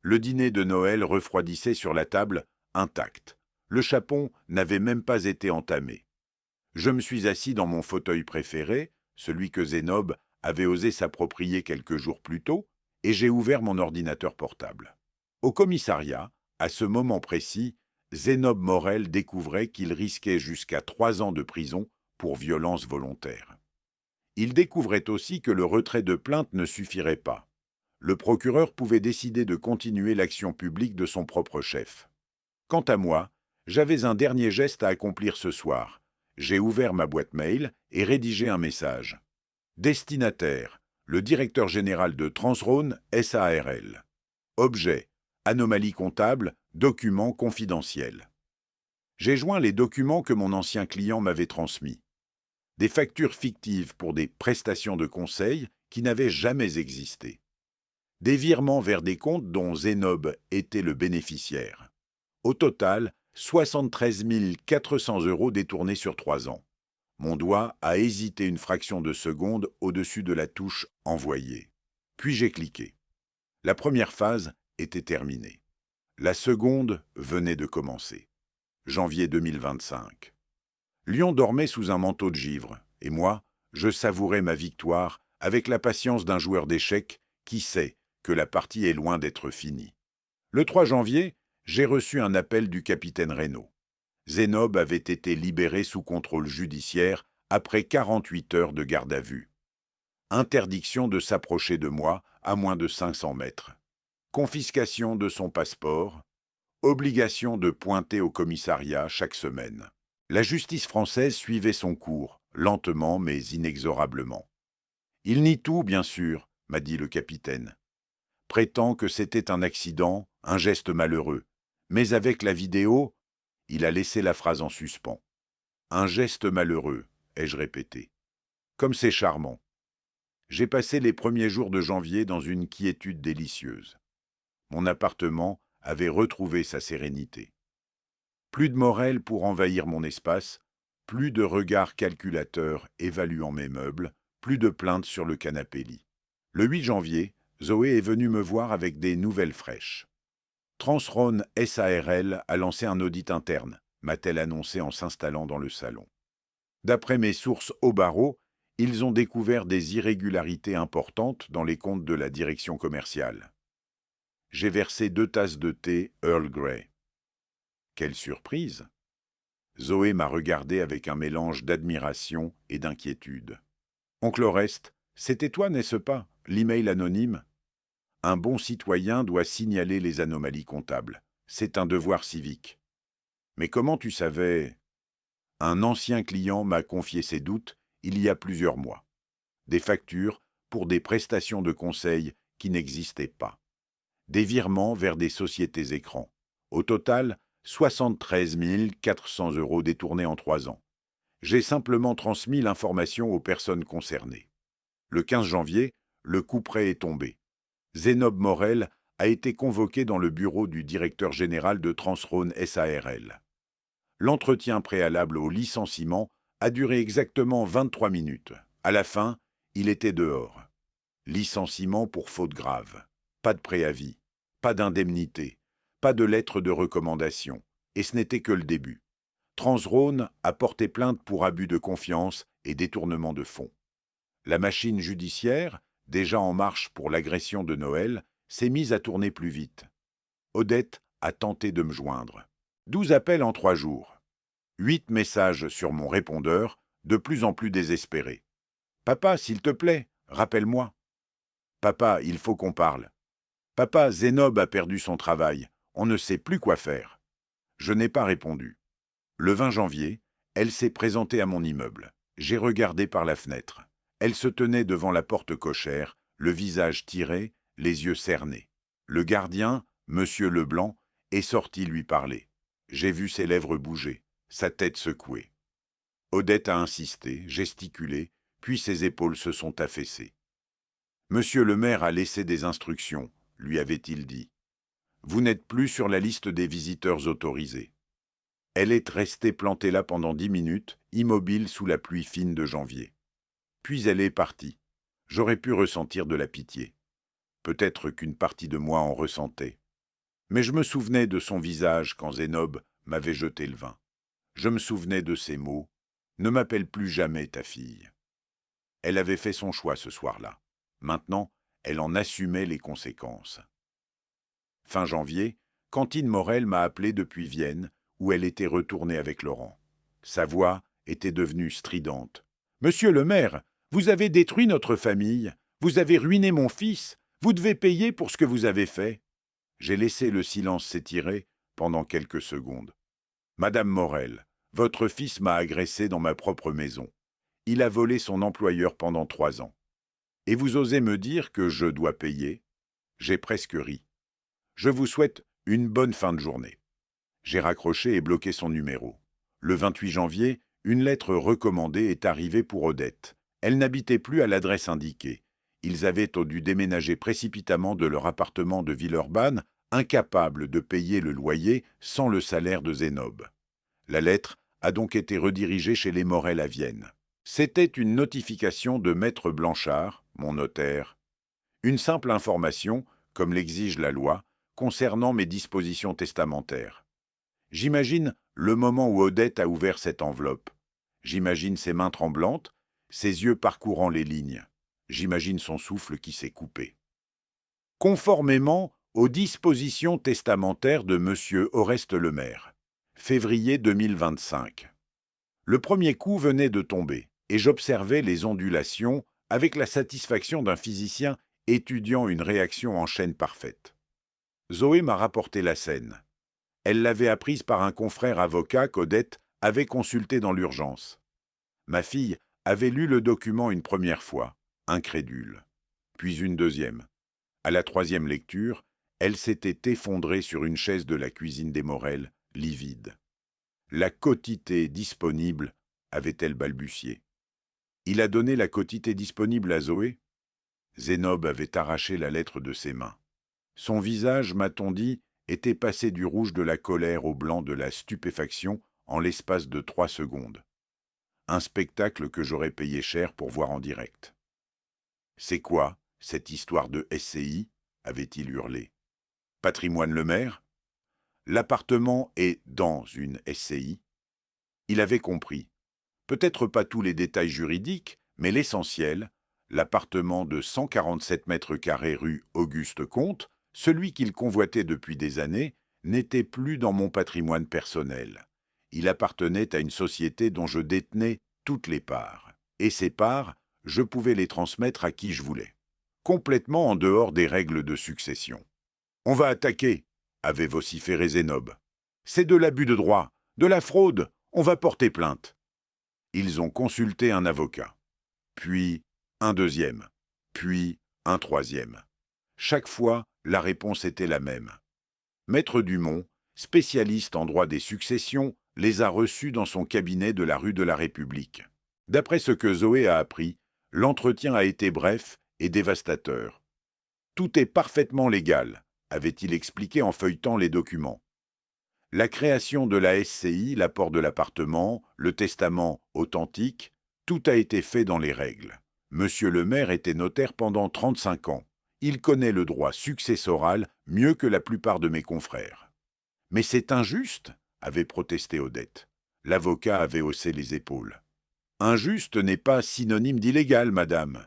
Le dîner de Noël refroidissait sur la table, intact. Le chapon n'avait même pas été entamé. Je me suis assis dans mon fauteuil préféré, celui que Zénob avait osé s'approprier quelques jours plus tôt, et j'ai ouvert mon ordinateur portable. Au commissariat, à ce moment précis, Zénob Morel découvrait qu'il risquait jusqu'à 3 ans de prison pour violence volontaire. Il découvrait aussi que le retrait de plainte ne suffirait pas. Le procureur pouvait décider de continuer l'action publique de son propre chef. Quant à moi, j'avais un dernier geste à accomplir ce soir. J'ai ouvert ma boîte mail et rédigé un message. Destinataire, le directeur général de Transrhône SARL. Objet, anomalie comptable, documents confidentiels. J'ai joint les documents que mon ancien client m'avait transmis. Des factures fictives pour des prestations de conseil qui n'avaient jamais existé. Des virements vers des comptes dont Zénob était le bénéficiaire. Au total, 73 400 € détournés sur 3 ans. Mon doigt a hésité une fraction de seconde au-dessus de la touche « Envoyer ». Puis j'ai cliqué. La première phase était terminée. La seconde venait de commencer. Janvier 2025. Lyon dormait sous un manteau de givre, et moi, je savourais ma victoire avec la patience d'un joueur d'échecs qui sait que la partie est loin d'être finie. Le 3 janvier, j'ai reçu un appel du capitaine Reynaud. Zénob avait été libéré sous contrôle judiciaire après 48 heures de garde à vue. Interdiction de s'approcher de moi à moins de 500 mètres. Confiscation de son passeport. Obligation de pointer au commissariat chaque semaine. La justice française suivait son cours, lentement mais inexorablement. Il nie tout, bien sûr, m'a dit le capitaine. Prétend que c'était un accident, un geste malheureux. Mais avec la vidéo, il a laissé la phrase en suspens. Un geste malheureux, ai-je répété. Comme c'est charmant. J'ai passé les premiers jours de janvier dans une quiétude délicieuse. Mon appartement avait retrouvé sa sérénité. Plus de Morel pour envahir mon espace, plus de regards calculateurs évaluant mes meubles, plus de plaintes sur le canapé-lit. Le 8 janvier, Zoé est venue me voir avec des nouvelles fraîches. Transrhône SARL a lancé un audit interne, m'a-t-elle annoncé en s'installant dans le salon. D'après mes sources au barreau, ils ont découvert des irrégularités importantes dans les comptes de la direction commerciale. J'ai versé 2 tasses de thé Earl Grey. Quelle surprise! Zoé m'a regardé avec un mélange d'admiration et d'inquiétude. Oncle Oreste, c'était toi, n'est-ce pas, l'email anonyme? Un bon citoyen doit signaler les anomalies comptables. C'est un devoir civique. Mais comment tu savais? Un ancien client m'a confié ses doutes il y a plusieurs mois. Des factures pour des prestations de conseil qui n'existaient pas. Des virements vers des sociétés écrans. Au total, 73 400 € détournés en 3 ans. J'ai simplement transmis l'information aux personnes concernées. Le 15 janvier, le couperet est tombé. Zénob Morel a été convoqué dans le bureau du directeur général de Transrhône SARL. L'entretien préalable au licenciement a duré exactement 23 minutes. À la fin, il était dehors. Licenciement pour faute grave. Pas de préavis, pas d'indemnité, pas de lettre de recommandation. Et ce n'était que le début. Transrhône a porté plainte pour abus de confiance et détournement de fonds. La machine judiciaire, déjà en marche pour l'agression de Noël, s'est mise à tourner plus vite. Odette a tenté de me joindre. 12 appels en 3 jours. 8 messages sur mon répondeur, de plus en plus désespérés. « Papa, s'il te plaît, rappelle-moi. »« Papa, il faut qu'on parle. »« Papa, Zénob a perdu son travail. On ne sait plus quoi faire. » Je n'ai pas répondu. Le 20 janvier, elle s'est présentée à mon immeuble. J'ai regardé par la fenêtre. Elle se tenait devant la porte cochère, le visage tiré, les yeux cernés. Le gardien, Monsieur Leblanc, est sorti lui parler. J'ai vu ses lèvres bouger, sa tête secouée. Odette a insisté, gesticulé, puis ses épaules se sont affaissées. Monsieur le maire a laissé des instructions, lui avait-il dit. Vous n'êtes plus sur la liste des visiteurs autorisés. Elle est restée plantée là pendant 10 minutes, immobile sous la pluie fine de janvier. Puis elle est partie. J'aurais pu ressentir de la pitié. Peut-être qu'une partie de moi en ressentait. Mais je me souvenais de son visage quand Zénob m'avait jeté le vin. Je me souvenais de ses mots. « Ne m'appelle plus jamais ta fille. » Elle avait fait son choix ce soir-là. Maintenant, elle en assumait les conséquences. Fin janvier, Cantine Morel m'a appelé depuis Vienne, où elle était retournée avec Laurent. Sa voix était devenue stridente. « Monsieur le maire, vous avez détruit notre famille, vous avez ruiné mon fils, vous devez payer pour ce que vous avez fait. » J'ai laissé le silence s'étirer pendant quelques secondes. « Madame Morel, votre fils m'a agressé dans ma propre maison. Il a volé son employeur pendant 3 ans. Et vous osez me dire que je dois payer ?» J'ai presque ri. « Je vous souhaite une bonne fin de journée. » J'ai raccroché et bloqué son numéro. Le 28 janvier, une lettre recommandée est arrivée pour Odette. Elle n'habitait plus à l'adresse indiquée. Ils avaient dû déménager précipitamment de leur appartement de Villeurbanne, incapables de payer le loyer sans le salaire de Zénob. La lettre a donc été redirigée chez les Morel à Vienne. C'était une notification de Maître Blanchard, mon notaire. Une simple information, comme l'exige la loi, concernant mes dispositions testamentaires. J'imagine le moment où Odette a ouvert cette enveloppe. J'imagine ses mains tremblantes, ses yeux parcourant les lignes. J'imagine son souffle qui s'est coupé. Conformément aux dispositions testamentaires de M. Oreste Lemaire. Février 2025. Le premier coup venait de tomber, et j'observais les ondulations avec la satisfaction d'un physicien étudiant une réaction en chaîne parfaite. Zoé m'a rapporté la scène. Elle l'avait apprise par un confrère avocat qu'Odette avait consulté dans l'urgence. Ma fille avait lu le document une première fois, incrédule, puis une deuxième. À la 3e lecture, elle s'était effondrée sur une chaise de la cuisine des Morel, livide. La quotité disponible, avait-elle balbutié. Il a donné la quotité disponible à Zoé? Zénob avait arraché la lettre de ses mains. Son visage, m'a-t-on dit, était passé du rouge de la colère au blanc de la stupéfaction en l'espace de 3 secondes. Un spectacle que j'aurais payé cher pour voir en direct. « C'est quoi, cette histoire de SCI ?» avait-il hurlé. « Patrimoine Lemaire ? L'appartement est dans une SCI ?» Il avait compris. Peut-être pas tous les détails juridiques, mais l'essentiel, l'appartement de 147 mètres carrés rue Auguste Comte, Celui qu'il convoitait depuis des années n'était plus dans mon patrimoine personnel. Il appartenait à une société dont je détenais toutes les parts. Et ces parts, je pouvais les transmettre à qui je voulais. Complètement en dehors des règles de succession. « On va attaquer !» avait vociféré Zénob. « C'est de l'abus de droit, de la fraude, on va porter plainte. » Ils ont consulté un avocat, puis un deuxième, puis un troisième. Chaque fois, la réponse était la même. Maître Dumont, spécialiste en droit des successions, les a reçus dans son cabinet de la rue de la République. D'après ce que Zoé a appris, l'entretien a été bref et dévastateur. « Tout est parfaitement légal », avait-il expliqué en feuilletant les documents. La création de la SCI, l'apport de l'appartement, le testament authentique, tout a été fait dans les règles. Monsieur le maire était notaire pendant 35 ans. Il connaît le droit successoral mieux que la plupart de mes confrères. « Mais c'est injuste !» avait protesté Odette. L'avocat avait haussé les épaules. « Injuste n'est pas synonyme d'illégal, madame.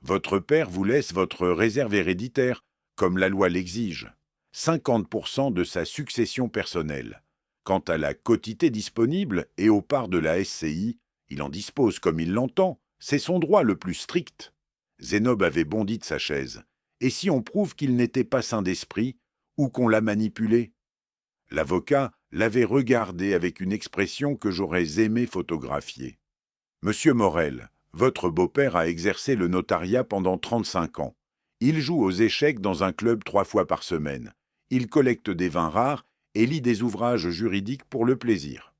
Votre père vous laisse votre réserve héréditaire, comme la loi l'exige. 50% de sa succession personnelle. Quant à la quotité disponible et aux parts de la SCI, il en dispose comme il l'entend, c'est son droit le plus strict. » Zénob avait bondi de sa chaise. « Et si on prouve qu'il n'était pas sain d'esprit, ou qu'on l'a manipulé ?» L'avocat l'avait regardé avec une expression que j'aurais aimé photographier. « Monsieur Morel, votre beau-père a exercé le notariat pendant 35 ans. Il joue aux échecs dans un club 3 fois par semaine. Il collecte des vins rares et lit des ouvrages juridiques pour le plaisir.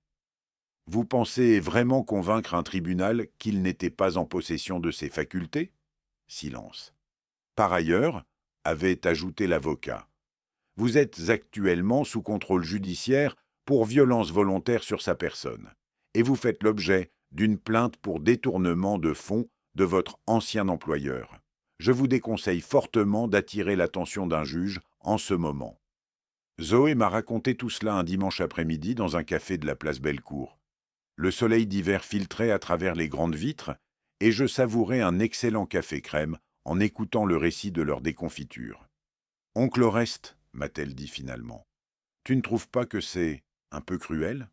Vous pensez vraiment convaincre un tribunal qu'il n'était pas en possession de ses facultés ?» Silence. « Par ailleurs, » avait ajouté l'avocat, « vous êtes actuellement sous contrôle judiciaire pour violence volontaire sur sa personne, et vous faites l'objet d'une plainte pour détournement de fonds de votre ancien employeur. Je vous déconseille fortement d'attirer l'attention d'un juge en ce moment. » Zoé m'a raconté tout cela un dimanche après-midi dans un café de la place Bellecour. Le soleil d'hiver filtrait à travers les grandes vitres et je savourais un excellent café crème en écoutant le récit de leur déconfiture. « Oncle Oreste, » m'a-t-elle dit finalement, « tu ne trouves pas que c'est un peu cruel ?»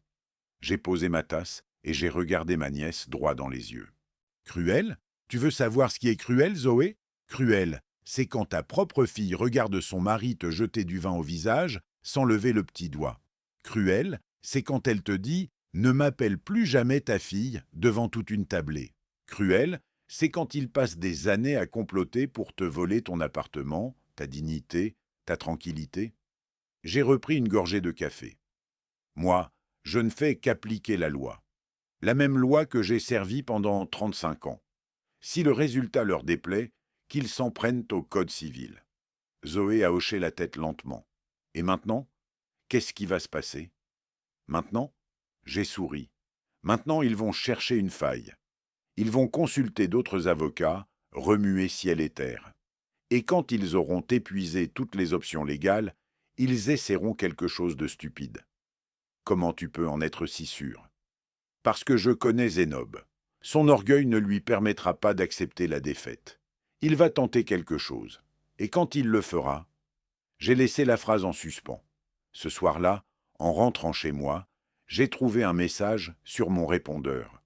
J'ai posé ma tasse et j'ai regardé ma nièce droit dans les yeux. « Cruel ? Tu veux savoir ce qui est cruel, Zoé ? Cruel, c'est quand ta propre fille regarde son mari te jeter du vin au visage sans lever le petit doigt. Cruel, c'est quand elle te dit « Ne m'appelle plus jamais ta fille » devant toute une tablée. Cruel, c'est quand il passe des années à comploter pour te voler ton appartement, ta dignité, ta tranquillité. J'ai repris une gorgée de café. Moi, je ne fais qu'appliquer la loi. La même loi que j'ai servie pendant 35 ans. Si le résultat leur déplaît, qu'ils s'en prennent au code civil. Zoé a hoché la tête lentement. Et maintenant, qu'est-ce qui va se passer? Maintenant, j'ai souri. Maintenant, ils vont chercher une faille. Ils vont consulter d'autres avocats, remuer ciel et terre. Et quand ils auront épuisé toutes les options légales, ils essaieront quelque chose de stupide. Comment tu peux en être si sûr? Parce que je connais Zénob. Son orgueil ne lui permettra pas d'accepter la défaite. Il va tenter quelque chose. Et quand il le fera, j'ai laissé la phrase en suspens. Ce soir-là, en rentrant chez moi, j'ai trouvé un message sur mon répondeur.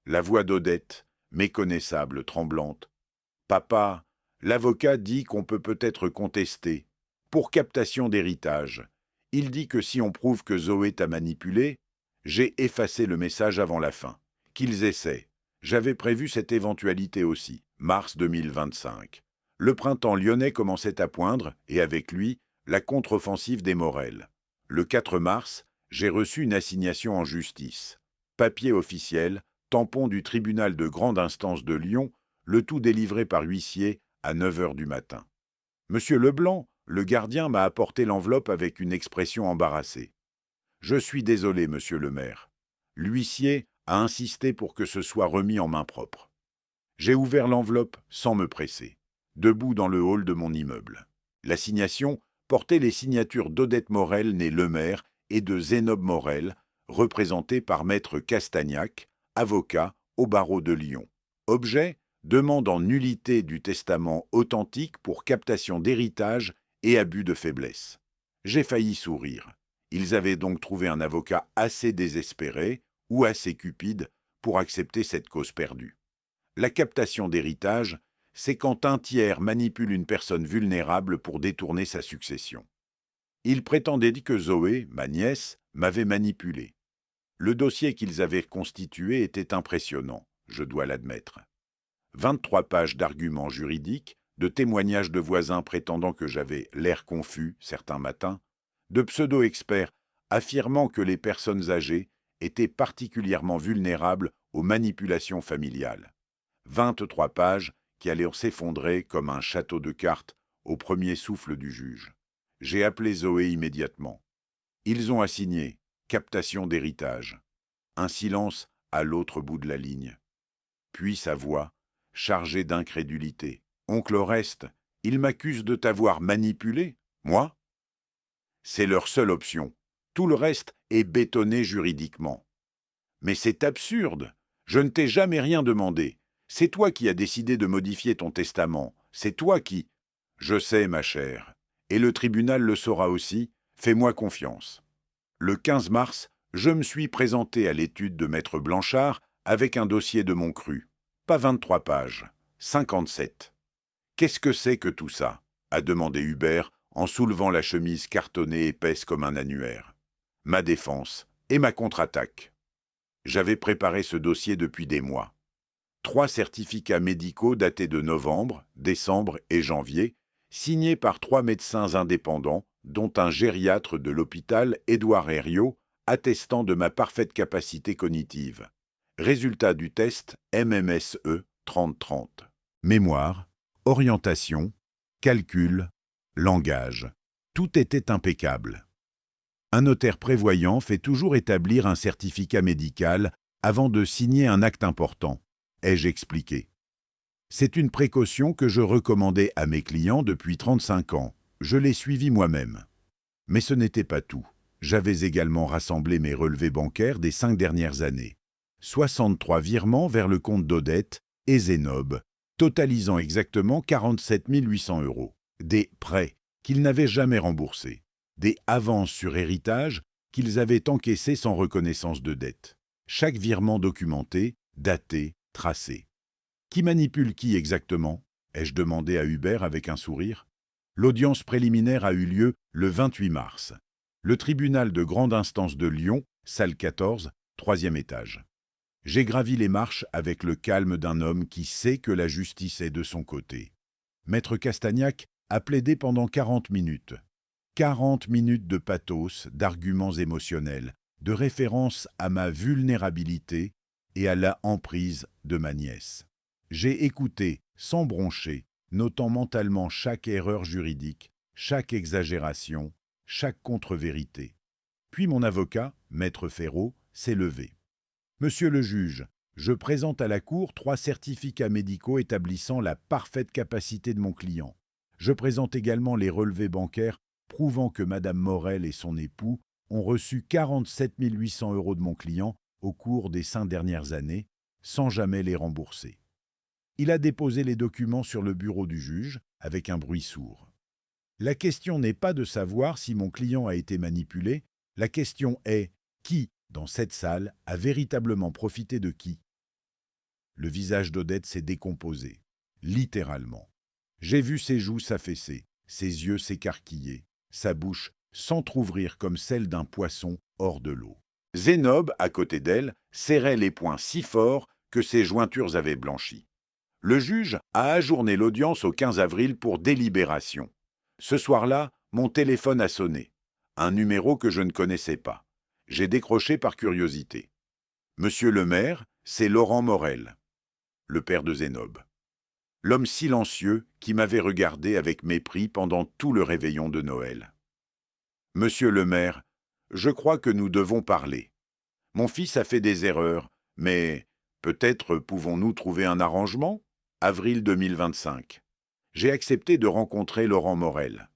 La voix d'Odette, méconnaissable, tremblante. « Papa, l'avocat dit qu'on peut-être contester. Pour captation d'héritage. Il dit que si on prouve que Zoé t'a manipulé, j'ai effacé le message avant la fin. Qu'ils essaient. J'avais prévu cette éventualité aussi. Mars 2025. Le printemps lyonnais commençait à poindre, et avec lui, la contre-offensive des Morel. Le 4 mars, j'ai reçu une assignation en justice. Papier officiel, tampon du tribunal de grande instance de Lyon, le tout délivré par huissier à 9 heures du matin. Monsieur Leblanc, le gardien, m'a apporté l'enveloppe avec une expression embarrassée. « Je suis désolé, monsieur le maire. » L'huissier a insisté pour que ce soit remis en main propre. J'ai ouvert l'enveloppe sans me presser, debout dans le hall de mon immeuble. L'assignation portait les signatures d'Odette Morel, née Lemaire, et de Zénob Morel, représenté par maître Castagnac, avocat au barreau de Lyon. Objet, demande en nullité du testament authentique pour captation d'héritage et abus de faiblesse. J'ai failli sourire. Ils avaient donc trouvé un avocat assez désespéré ou assez cupide pour accepter cette cause perdue. La captation d'héritage, c'est quand un tiers manipule une personne vulnérable pour détourner sa succession. Ils prétendaient que Zoé, ma nièce, m'avait manipulé. Le dossier qu'ils avaient constitué était impressionnant, je dois l'admettre. 23 pages d'arguments juridiques, de témoignages de voisins prétendant que j'avais l'air confus certains matins, de pseudo-experts affirmant que les personnes âgées étaient particulièrement vulnérables aux manipulations familiales. 23 pages qui allaient s'effondrer comme un château de cartes au premier souffle du juge. J'ai appelé Zoé immédiatement. Ils ont assigné captation d'héritage. Un silence à l'autre bout de la ligne. Puis sa voix, chargée d'incrédulité. « Oncle Oreste, ils m'accusent de t'avoir manipulé, moi ?» C'est leur seule option. Tout le reste est bétonné juridiquement. « Mais c'est absurde. Je ne t'ai jamais rien demandé. C'est toi qui as décidé de modifier ton testament. C'est toi qui... » « Je sais, ma chère. Et le tribunal le saura aussi. Fais-moi confiance. » Le 15 mars, je me suis présenté à l'étude de Maître Blanchard avec un dossier de mon cru. Pas 23 pages, 57. « Qu'est-ce que c'est que tout ça ?» a demandé Hubert en soulevant la chemise cartonnée épaisse comme un annuaire. Ma défense et ma contre-attaque. J'avais préparé ce dossier depuis des mois. 3 certificats médicaux datés de novembre, décembre et janvier, signés par 3 médecins indépendants, dont un gériatre de l'hôpital Édouard Herriot, attestant de ma parfaite capacité cognitive. Résultat du test MMSE 3030. Mémoire, orientation, calcul, langage. Tout était impeccable. Un notaire prévoyant fait toujours établir un certificat médical avant de signer un acte important, ai-je expliqué. C'est une précaution que je recommandais à mes clients depuis 35 ans. Je l'ai suivi moi-même. Mais ce n'était pas tout. J'avais également rassemblé mes relevés bancaires des 5 dernières années. 63 virements vers le compte d'Odette et Zénob, totalisant exactement 47 800 €. Des prêts qu'ils n'avaient jamais remboursés. Des avances sur héritage qu'ils avaient encaissées sans reconnaissance de dette. Chaque virement documenté, daté, tracé. Qui manipule qui exactement ? Ai-je demandé à Hubert avec un sourire. L'audience préliminaire a eu lieu le 28 mars. Le tribunal de grande instance de Lyon, salle 14, 3e étage. J'ai gravi les marches avec le calme d'un homme qui sait que la justice est de son côté. Maître Castagnac a plaidé pendant 40 minutes. 40 minutes de pathos, d'arguments émotionnels, de références à ma vulnérabilité et à la emprise de ma nièce. J'ai écouté, sans broncher, notant mentalement chaque erreur juridique, chaque exagération, chaque contre-vérité. Puis mon avocat, Maître Ferraud, s'est levé. « Monsieur le juge, je présente à la Cour 3 certificats médicaux établissant la parfaite capacité de mon client. Je présente également les relevés bancaires prouvant que Madame Morel et son époux ont reçu 47 800 € de mon client au cours des 5 dernières années, sans jamais les rembourser. » Il a déposé les documents sur le bureau du juge, avec un bruit sourd. La question n'est pas de savoir si mon client a été manipulé, la question est qui, dans cette salle, a véritablement profité de qui ? Le visage d'Odette s'est décomposé, littéralement. J'ai vu ses joues s'affaisser, ses yeux s'écarquiller, sa bouche s'entr'ouvrir comme celle d'un poisson hors de l'eau. Zénob, à côté d'elle, serrait les poings si fort que ses jointures avaient blanchi. Le juge a ajourné l'audience au 15 avril pour délibération. Ce soir-là, mon téléphone a sonné. Un numéro que je ne connaissais pas. J'ai décroché par curiosité. Monsieur le maire, c'est Laurent Morel, le père de Zénob. L'homme silencieux qui m'avait regardé avec mépris pendant tout le réveillon de Noël. Monsieur le maire, je crois que nous devons parler. Mon fils a fait des erreurs, mais peut-être pouvons-nous trouver un arrangement ? Avril 2025. J'ai accepté de rencontrer Laurent Morel.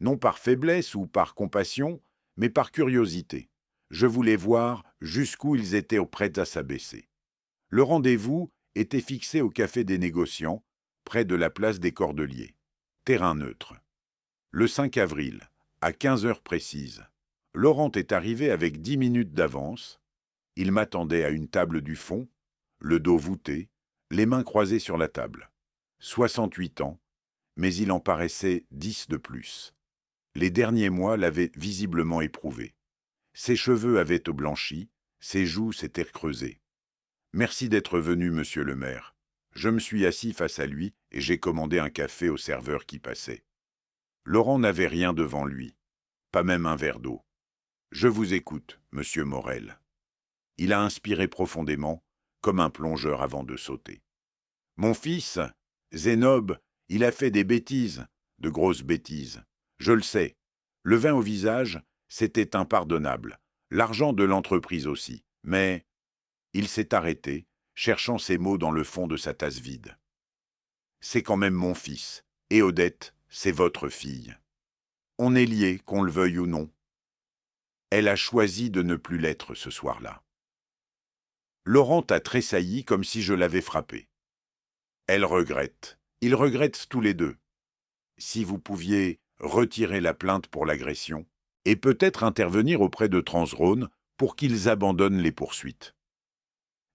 Non par faiblesse ou par compassion, mais par curiosité. Je voulais voir jusqu'où ils étaient prêts à s'abaisser. Le rendez-vous était fixé au Café des Négociants, près de la place des Cordeliers. Terrain neutre. Le 5 avril, à 15 heures précises, Laurent est arrivé avec 10 minutes d'avance. Il m'attendait à une table du fond, le dos voûté, les mains croisées sur la table. 68 ans, mais il en paraissait 10 de plus. Les derniers mois l'avaient visiblement éprouvé. Ses cheveux avaient blanchi, ses joues s'étaient creusées. « Merci d'être venu, monsieur le maire. » Je me suis assis face à lui et j'ai commandé un café au serveur qui passait. Laurent n'avait rien devant lui, pas même un verre d'eau. « Je vous écoute, monsieur Morel. » Il a inspiré profondément, comme un plongeur avant de sauter. « Mon fils, Zénob, il a fait des bêtises, de grosses bêtises. Je le sais. Le vin au visage, c'était impardonnable. L'argent de l'entreprise aussi. Mais il s'est arrêté, cherchant ses mots dans le fond de sa tasse vide. C'est quand même mon fils, et Odette, c'est votre fille. On est liés, qu'on le veuille ou non. Elle a choisi de ne plus l'être ce soir-là. Laurent a tressailli comme si je l'avais frappé. Elle regrette. Ils regrettent tous les deux. Si vous pouviez retirer la plainte pour l'agression, et peut-être intervenir auprès de Transrhône pour qu'ils abandonnent les poursuites.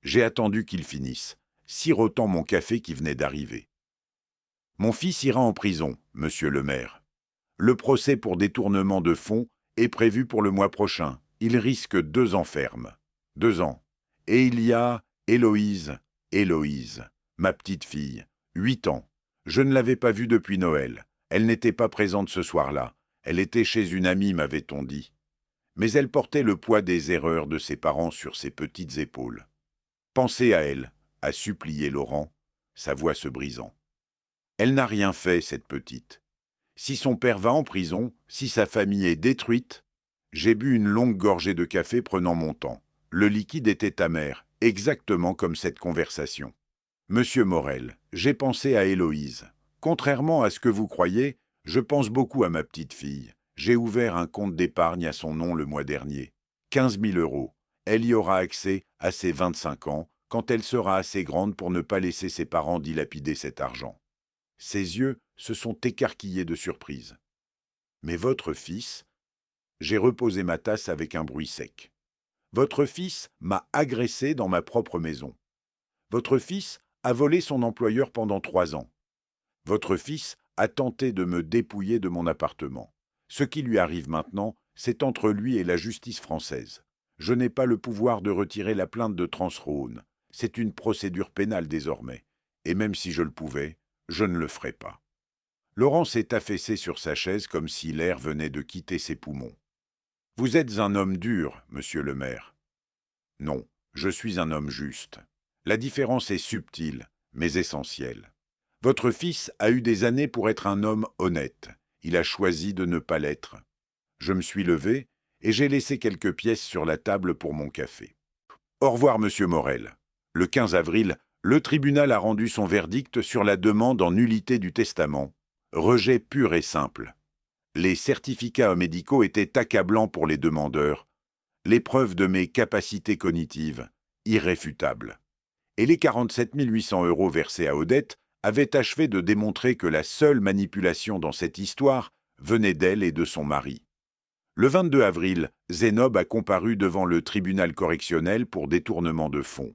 J'ai attendu qu'ils finissent, sirotant mon café qui venait d'arriver. Mon fils ira en prison, monsieur le maire. Le procès pour détournement de fonds est prévu pour le mois prochain. Il risque 2 ans ferme. 2 ans. Et il y a Héloïse, ma petite fille, 8 ans. Je ne l'avais pas vue depuis Noël. Elle n'était pas présente ce soir-là. Elle était chez une amie, m'avait-on dit. Mais elle portait le poids des erreurs de ses parents sur ses petites épaules. Pensez à elle, a supplié Laurent, sa voix se brisant. Elle n'a rien fait, cette petite. Si son père va en prison, si sa famille est détruite... J'ai bu une longue gorgée de café prenant mon temps. Le liquide était amer, exactement comme cette conversation. Monsieur Morel, j'ai pensé à Héloïse. Contrairement à ce que vous croyez, je pense beaucoup à ma petite fille. J'ai ouvert un compte d'épargne à son nom le mois dernier. 15 000 €. Elle y aura accès à ses 25 ans, quand elle sera assez grande pour ne pas laisser ses parents dilapider cet argent. Ses yeux se sont écarquillés de surprise. Mais votre fils... J'ai reposé ma tasse avec un bruit sec. Votre fils m'a agressé dans ma propre maison. Votre fils a volé son employeur pendant 3 ans. Votre fils a tenté de me dépouiller de mon appartement. Ce qui lui arrive maintenant, c'est entre lui et la justice française. Je n'ai pas le pouvoir de retirer la plainte de Transrhône. C'est une procédure pénale désormais. Et même si je le pouvais, je ne le ferai pas. Laurent s'est affaissé sur sa chaise comme si l'air venait de quitter ses poumons. Vous êtes un homme dur, monsieur le maire. Non, je suis un homme juste. La différence est subtile, mais essentielle. Votre fils a eu des années pour être un homme honnête. Il a choisi de ne pas l'être. Je me suis levé et j'ai laissé quelques pièces sur la table pour mon café. Au revoir, monsieur Morel. Le 15 avril, le tribunal a rendu son verdict sur la demande en nullité du testament. Rejet pur et simple. Les certificats médicaux étaient accablants pour les demandeurs. Les preuves de mes capacités cognitives, irréfutables. Et les 47 800 € versés à Odette avaient achevé de démontrer que la seule manipulation dans cette histoire venait d'elle et de son mari. Le 22 avril, Zénob a comparu devant le tribunal correctionnel pour détournement de fonds.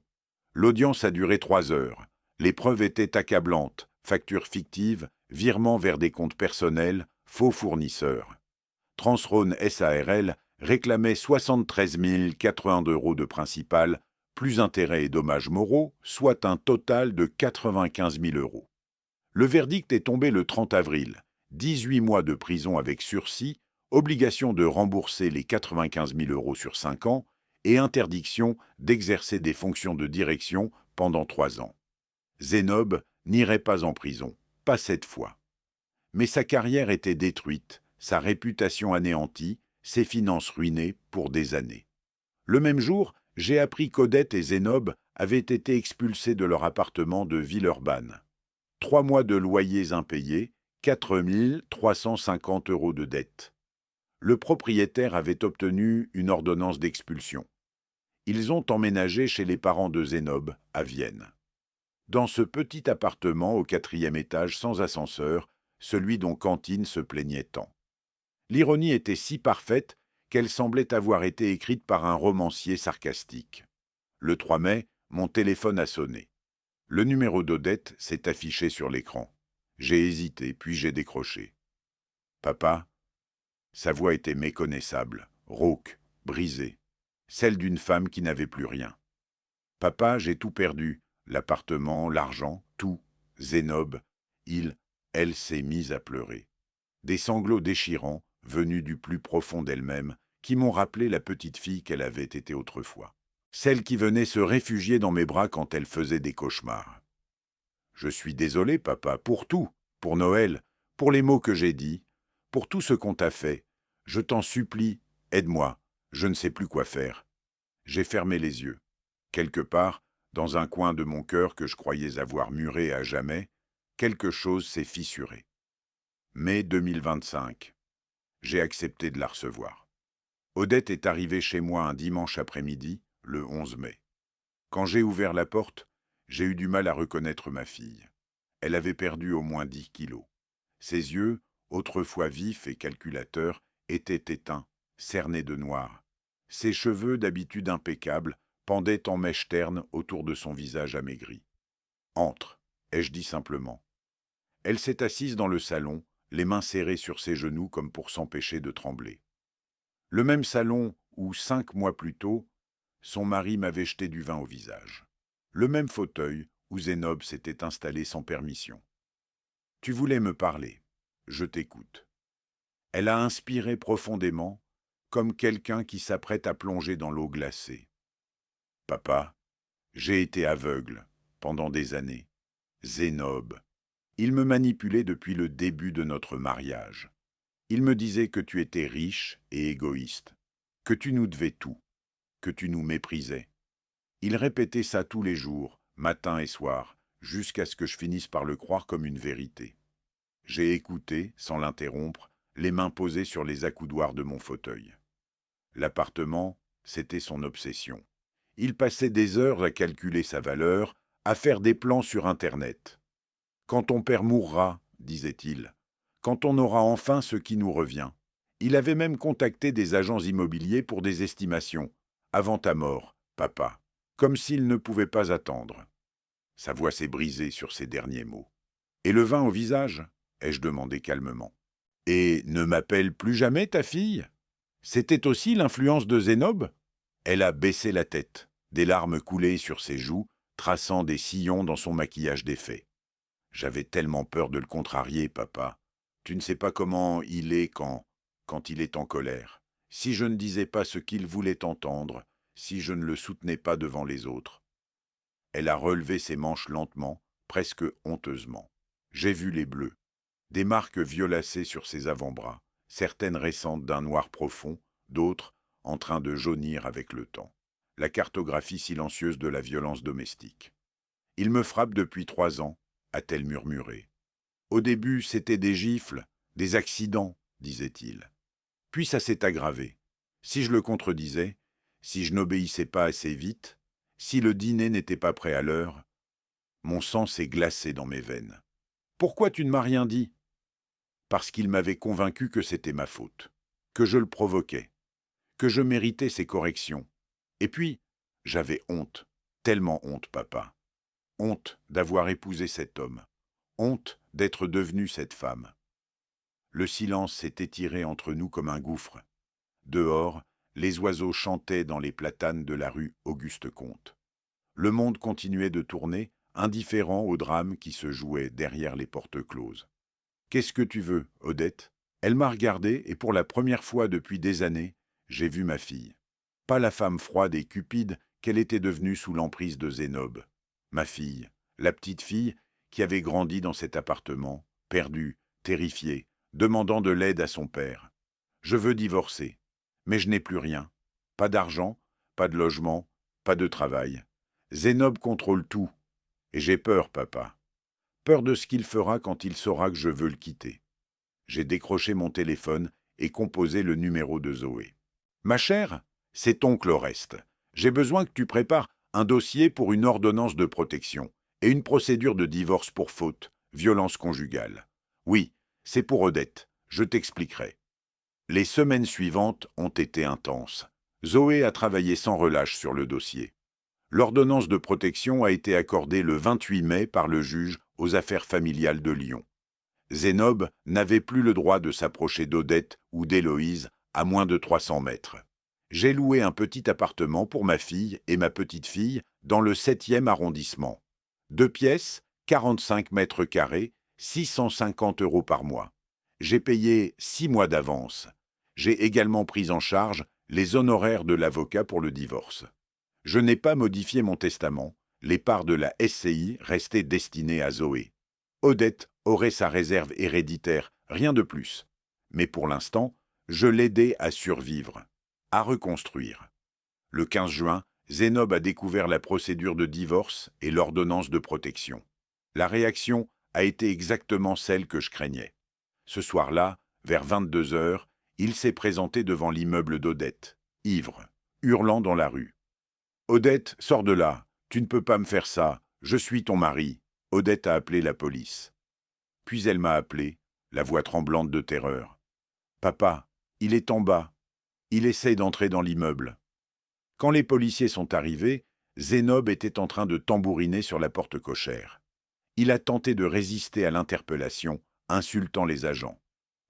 L'audience a duré 3 heures. Les preuves étaient accablantes, factures fictives, virements vers des comptes personnels, faux fournisseurs. Transrhône SARL réclamait 73 080 € de principal, plus intérêts et dommages moraux, soit un total de 95 000 €. Le verdict est tombé le 30 avril. 18 mois de prison avec sursis, obligation de rembourser les 95 000 € sur 5 ans et interdiction d'exercer des fonctions de direction pendant 3 ans. Zénob n'irait pas en prison, pas cette fois. Mais sa carrière était détruite, sa réputation anéantie, ses finances ruinées pour des années. Le même jour, j'ai appris qu'Odette et Zénob avaient été expulsés de leur appartement de Villeurbanne. 3 mois de loyers impayés, 4 350 € de dette. Le propriétaire avait obtenu une ordonnance d'expulsion. Ils ont emménagé chez les parents de Zénob, à Vienne. Dans ce petit appartement au 4e étage sans ascenseur, celui dont Cantine se plaignait tant. L'ironie était si parfaite qu'elle semblait avoir été écrite par un romancier sarcastique. Le 3 mai, mon téléphone a sonné. Le numéro d'Odette s'est affiché sur l'écran. J'ai hésité, puis j'ai décroché. Papa, sa voix était méconnaissable, rauque, brisée, celle d'une femme qui n'avait plus rien. Papa, j'ai tout perdu, l'appartement, l'argent, tout. Zénob, elle s'est mise à pleurer. Des sanglots déchirants, venus du plus profond d'elle-même, qui m'ont rappelé la petite fille qu'elle avait été autrefois. Celle qui venait se réfugier dans mes bras quand elle faisait des cauchemars. Je suis désolé, papa, pour tout, pour Noël, pour les mots que j'ai dits, pour tout ce qu'on t'a fait. Je t'en supplie, aide-moi, je ne sais plus quoi faire. J'ai fermé les yeux. Quelque part, dans un coin de mon cœur que je croyais avoir muré à jamais, quelque chose s'est fissuré. Mai 2025. J'ai accepté de la recevoir. Odette est arrivée chez moi un dimanche après-midi, le 11 mai. Quand j'ai ouvert la porte, j'ai eu du mal à reconnaître ma fille. Elle avait perdu au moins 10 kilos. Ses yeux, autrefois vifs et calculateurs, étaient éteints, cernés de noir. Ses cheveux, d'habitude impeccables, pendaient en mèches ternes autour de son visage amaigri. « Entre », ai-je dit simplement. Elle s'est assise dans le salon, les mains serrées sur ses genoux comme pour s'empêcher de trembler. Le même salon où, 5 mois plus tôt, son mari m'avait jeté du vin au visage. Le même fauteuil où Zénob s'était installé sans permission. « Tu voulais me parler. Je t'écoute. » Elle a inspiré profondément, comme quelqu'un qui s'apprête à plonger dans l'eau glacée. « Papa, j'ai été aveugle pendant des années. Zénob. Il me manipulait depuis le début de notre mariage. Il me disait que tu étais riche et égoïste, que tu nous devais tout, que tu nous méprisais. Il répétait ça tous les jours, matin et soir, jusqu'à ce que je finisse par le croire comme une vérité. J'ai écouté, sans l'interrompre, les mains posées sur les accoudoirs de mon fauteuil. L'appartement, c'était son obsession. Il passait des heures à calculer sa valeur, à faire des plans sur Internet. « Quand ton père mourra, disait-il, quand on aura enfin ce qui nous revient. » Il avait même contacté des agents immobiliers pour des estimations. « Avant ta mort, papa. » Comme s'il ne pouvait pas attendre. Sa voix s'est brisée sur ces derniers mots. « Et le vin au visage ?» ai-je demandé calmement. « Et ne m'appelle plus jamais ta fille ? C'était aussi l'influence de Zénob ?» Elle a baissé la tête, des larmes coulaient sur ses joues, traçant des sillons dans son maquillage défait. « J'avais tellement peur de le contrarier, papa. Tu ne sais pas comment il est quand il est en colère. Si je ne disais pas ce qu'il voulait entendre, si je ne le soutenais pas devant les autres. » Elle a relevé ses manches lentement, presque honteusement. J'ai vu les bleus. Des marques violacées sur ses avant-bras, certaines récentes d'un noir profond, d'autres en train de jaunir avec le temps. La cartographie silencieuse de la violence domestique. « Il me frappe depuis 3 ans, a-t-elle murmuré. Au début, c'était des gifles, des accidents, disait-il. Puis ça s'est aggravé. Si je le contredisais, si je n'obéissais pas assez vite, si le dîner n'était pas prêt à l'heure, mon sang s'est glacé dans mes veines. Pourquoi tu ne m'as rien dit ? Parce qu'il m'avait convaincu que c'était ma faute, que je le provoquais, que je méritais ses corrections. Et puis, j'avais honte, tellement honte, papa. Honte d'avoir épousé cet homme, honte d'être devenue cette femme. Le silence s'est étiré entre nous comme un gouffre. Dehors, les oiseaux chantaient dans les platanes de la rue Auguste-Comte. Le monde continuait de tourner, indifférent au drame qui se jouait derrière les portes closes. « Qu'est-ce que tu veux, Odette ?» Elle m'a regardé et pour la première fois depuis des années, j'ai vu ma fille. Pas la femme froide et cupide qu'elle était devenue sous l'emprise de Zénob. Ma fille, la petite fille qui avait grandi dans cet appartement, perdue, terrifiée, demandant de l'aide à son père. Je veux divorcer, mais je n'ai plus rien. Pas d'argent, pas de logement, pas de travail. Zénob contrôle tout. Et j'ai peur, papa. Peur de ce qu'il fera quand il saura que je veux le quitter. J'ai décroché mon téléphone et composé le numéro de Zoé. « Ma chère, c'est oncle Oreste. J'ai besoin que tu prépares un dossier pour une ordonnance de protection et une procédure de divorce pour faute, violence conjugale. Oui, C'est pour Odette, je t'expliquerai. Les semaines suivantes ont été intenses. Zoé a travaillé sans relâche sur le dossier. L'ordonnance de protection a été accordée le 28 mai par le juge aux affaires familiales de Lyon. Zénob n'avait plus le droit de s'approcher d'Odette ou d'Héloïse à moins de 300 mètres. J'ai loué un petit appartement pour ma fille et ma petite-fille dans le 7e arrondissement. 2 pièces, 45 mètres carrés, 650 € par mois. J'ai payé 6 mois d'avance. J'ai également pris en charge les honoraires de l'avocat pour le divorce. Je n'ai pas modifié mon testament. Les parts de la SCI restaient destinées à Zoé. Odette aurait sa réserve héréditaire, rien de plus. Mais pour l'instant, je l'aidais à survivre, à reconstruire. Le 15 juin, Zénob a découvert la procédure de divorce et l'ordonnance de protection. La réaction a été exactement celle que je craignais. Ce soir-là, vers 22 heures, il s'est présenté devant l'immeuble d'Odette, ivre, hurlant dans la rue. « Odette, sors de là, tu ne peux pas me faire ça, je suis ton mari. » Odette a appelé la police. Puis elle m'a appelé, la voix tremblante de terreur. « Papa, il est en bas. Il essaye d'entrer dans l'immeuble. » Quand les policiers sont arrivés, Zénob était en train de tambouriner sur la porte cochère. Il a tenté de résister à l'interpellation, insultant les agents.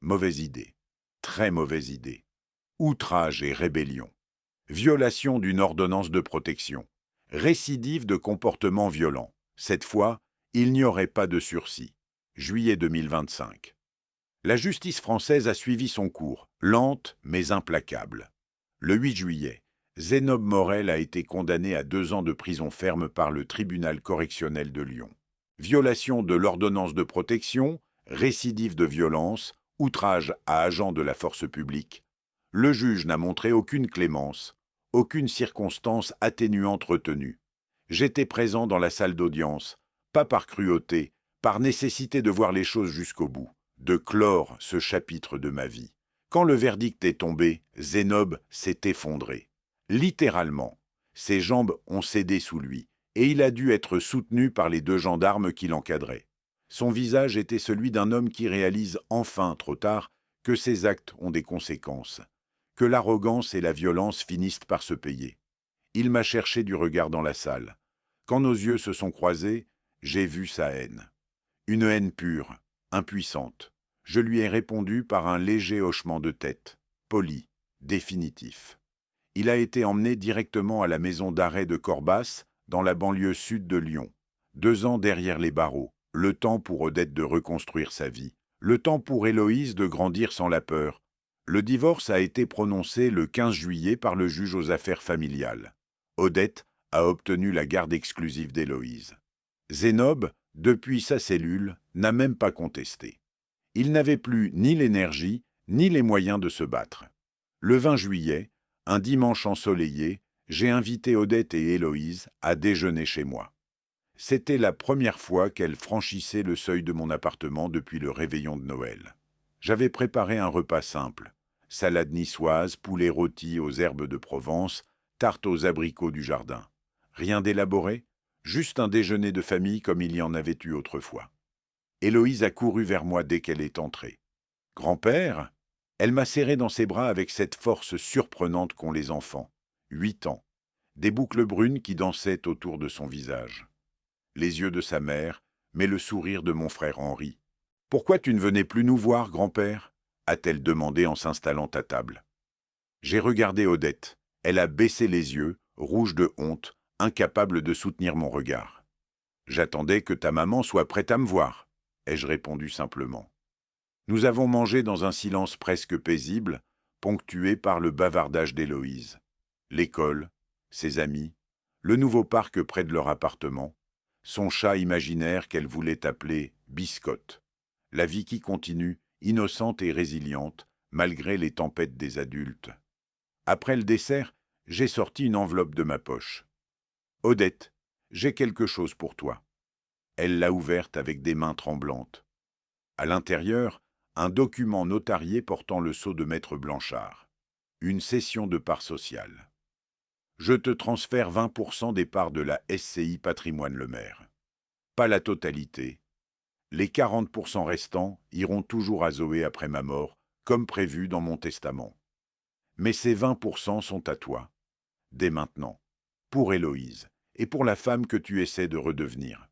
Mauvaise idée. Très mauvaise idée. Outrage et rébellion. Violation d'une ordonnance de protection. Récidive de comportement violent. Cette fois, il n'y aurait pas de sursis. Juillet 2025. La justice française a suivi son cours, lente mais implacable. Le 8 juillet, Zénob Morel a été condamné à 2 ans de prison ferme par le tribunal correctionnel de Lyon. Violation de l'ordonnance de protection, récidive de violence, outrage à agent de la force publique. Le juge n'a montré aucune clémence, aucune circonstance atténuante retenue. J'étais présent dans la salle d'audience, pas par cruauté, par nécessité de voir les choses jusqu'au bout, de clore ce chapitre de ma vie. Quand le verdict est tombé, Zénob s'est effondré. Littéralement, ses jambes ont cédé sous lui, et il a dû être soutenu par les 2 gendarmes qui l'encadraient. Son visage était celui d'un homme qui réalise enfin, trop tard, que ses actes ont des conséquences, que l'arrogance et la violence finissent par se payer. Il m'a cherché du regard dans la salle. Quand nos yeux se sont croisés, j'ai vu sa haine. Une haine pure, impuissante. Je lui ai répondu par un léger hochement de tête, poli, définitif. Il a été emmené directement à la maison d'arrêt de Corbas, dans la banlieue sud de Lyon. 2 ans derrière les barreaux, le temps pour Odette de reconstruire sa vie, le temps pour Héloïse de grandir sans la peur. Le divorce a été prononcé le 15 juillet par le juge aux affaires familiales. Odette a obtenu la garde exclusive d'Héloïse. Zénob, depuis sa cellule, n'a même pas contesté. Il n'avait plus ni l'énergie, ni les moyens de se battre. Le 20 juillet, un dimanche ensoleillé, j'ai invité Odette et Héloïse à déjeuner chez moi. C'était la première fois qu'elles franchissaient le seuil de mon appartement depuis le réveillon de Noël. J'avais préparé un repas simple. Salade niçoise, poulet rôti aux herbes de Provence, tarte aux abricots du jardin. Rien d'élaboré, juste un déjeuner de famille comme il y en avait eu autrefois. Héloïse a couru vers moi dès qu'elle est entrée. « Grand-père ?» Elle m'a serré dans ses bras avec cette force surprenante qu'ont les enfants. 8 ans. Des boucles brunes qui dansaient autour de son visage. Les yeux de sa mère, mais le sourire de mon frère Henri. « Pourquoi tu ne venais plus nous voir, grand-père » a-t-elle demandé en s'installant à table. J'ai regardé Odette. Elle a baissé les yeux, rouge de honte, incapable de soutenir mon regard. « J'attendais que ta maman soit prête à me voir », ai-je répondu simplement. Nous avons mangé dans un silence presque paisible, ponctué par le bavardage d'Héloïse. L'école, ses amis, le nouveau parc près de leur appartement, son chat imaginaire qu'elle voulait appeler Biscotte. La vie qui continue, innocente et résiliente, malgré les tempêtes des adultes. Après le dessert, j'ai sorti une enveloppe de ma poche. « Odette, j'ai quelque chose pour toi. » Elle l'a ouverte avec des mains tremblantes. À l'intérieur, un document notarié portant le sceau de maître Blanchard. Une cession de parts sociales. Je te transfère 20% des parts de la SCI Patrimoine Le Maire. Pas la totalité. Les 40% restants iront toujours à Zoé après ma mort, comme prévu dans mon testament. Mais ces 20% sont à toi, dès maintenant, pour Héloïse, et pour la femme que tu essaies de redevenir.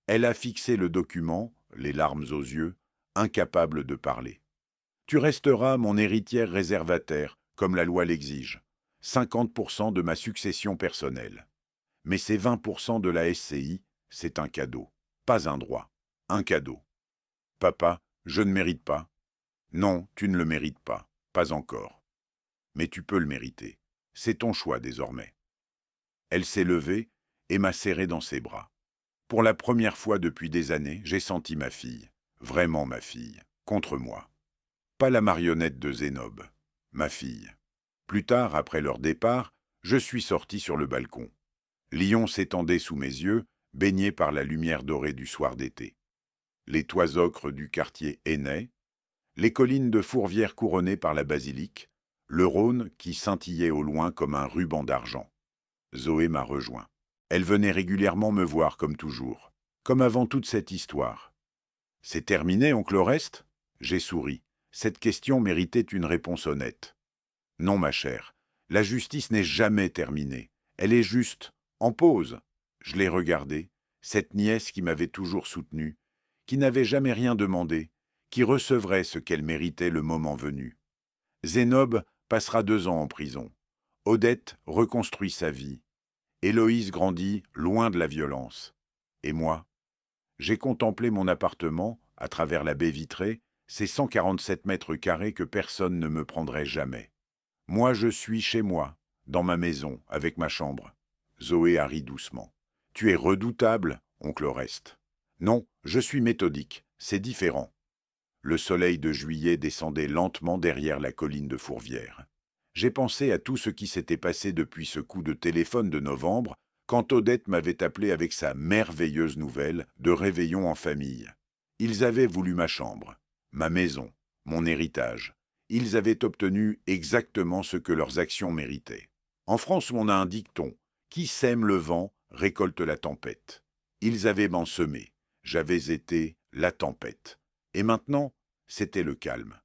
Elle a fixé le document, les larmes aux yeux, incapable de parler. Tu resteras mon héritière réservataire, comme la loi l'exige. 50% de ma succession personnelle. Mais ces 20% de la SCI, c'est un cadeau, pas un droit. Un cadeau. Papa, je ne mérite pas. Non, tu ne le mérites pas, pas encore. Mais tu peux le mériter. C'est ton choix désormais. Elle s'est levée et m'a serré dans ses bras. Pour la première fois depuis des années, j'ai senti ma fille, vraiment ma fille, contre moi. Pas la marionnette de Zénob, ma fille. Plus tard, après leur départ, je suis sorti sur le balcon. Lyon s'étendait sous mes yeux, baigné par la lumière dorée du soir d'été. Les toits ocres du quartier Aînay, les collines de Fourvière couronnées par la basilique, le Rhône qui scintillait au loin comme un ruban d'argent. Zoé m'a rejoint. Elle venait régulièrement me voir comme toujours, comme avant toute cette histoire. C'est terminé, oncle Oreste ? J'ai souri. Cette question méritait une réponse honnête. Non, ma chère, la justice n'est jamais terminée. Elle est juste en pause. Je l'ai regardée, cette nièce qui m'avait toujours soutenu, qui n'avait jamais rien demandé, qui recevrait ce qu'elle méritait le moment venu. Zénob passera 2 ans en prison. Odette reconstruit sa vie. Héloïse grandit loin de la violence. Et moi, j'ai contemplé mon appartement, à travers la baie vitrée, ces 147 mètres carrés que personne ne me prendrait jamais. Moi, je suis chez moi, dans ma maison, avec ma chambre. Zoé a ri doucement. Tu es redoutable, oncle Oreste. Non, je suis méthodique, c'est différent. Le soleil de juillet descendait lentement derrière la colline de Fourvière. J'ai pensé à tout ce qui s'était passé depuis ce coup de téléphone de novembre, quand Odette m'avait appelé avec sa merveilleuse nouvelle de réveillon en famille. Ils avaient voulu ma chambre, ma maison, mon héritage. Ils avaient obtenu exactement ce que leurs actions méritaient. En France, on a un dicton : qui sème le vent récolte la tempête. Ils avaient m'en semé. J'avais été la tempête. Et maintenant, c'était le calme.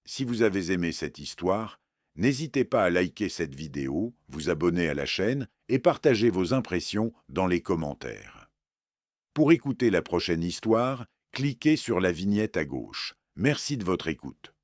Si vous avez aimé cette histoire, n'hésitez pas à liker cette vidéo, vous abonner à la chaîne et partager vos impressions dans les commentaires. Pour écouter la prochaine histoire, cliquez sur la vignette à gauche. Merci de votre écoute.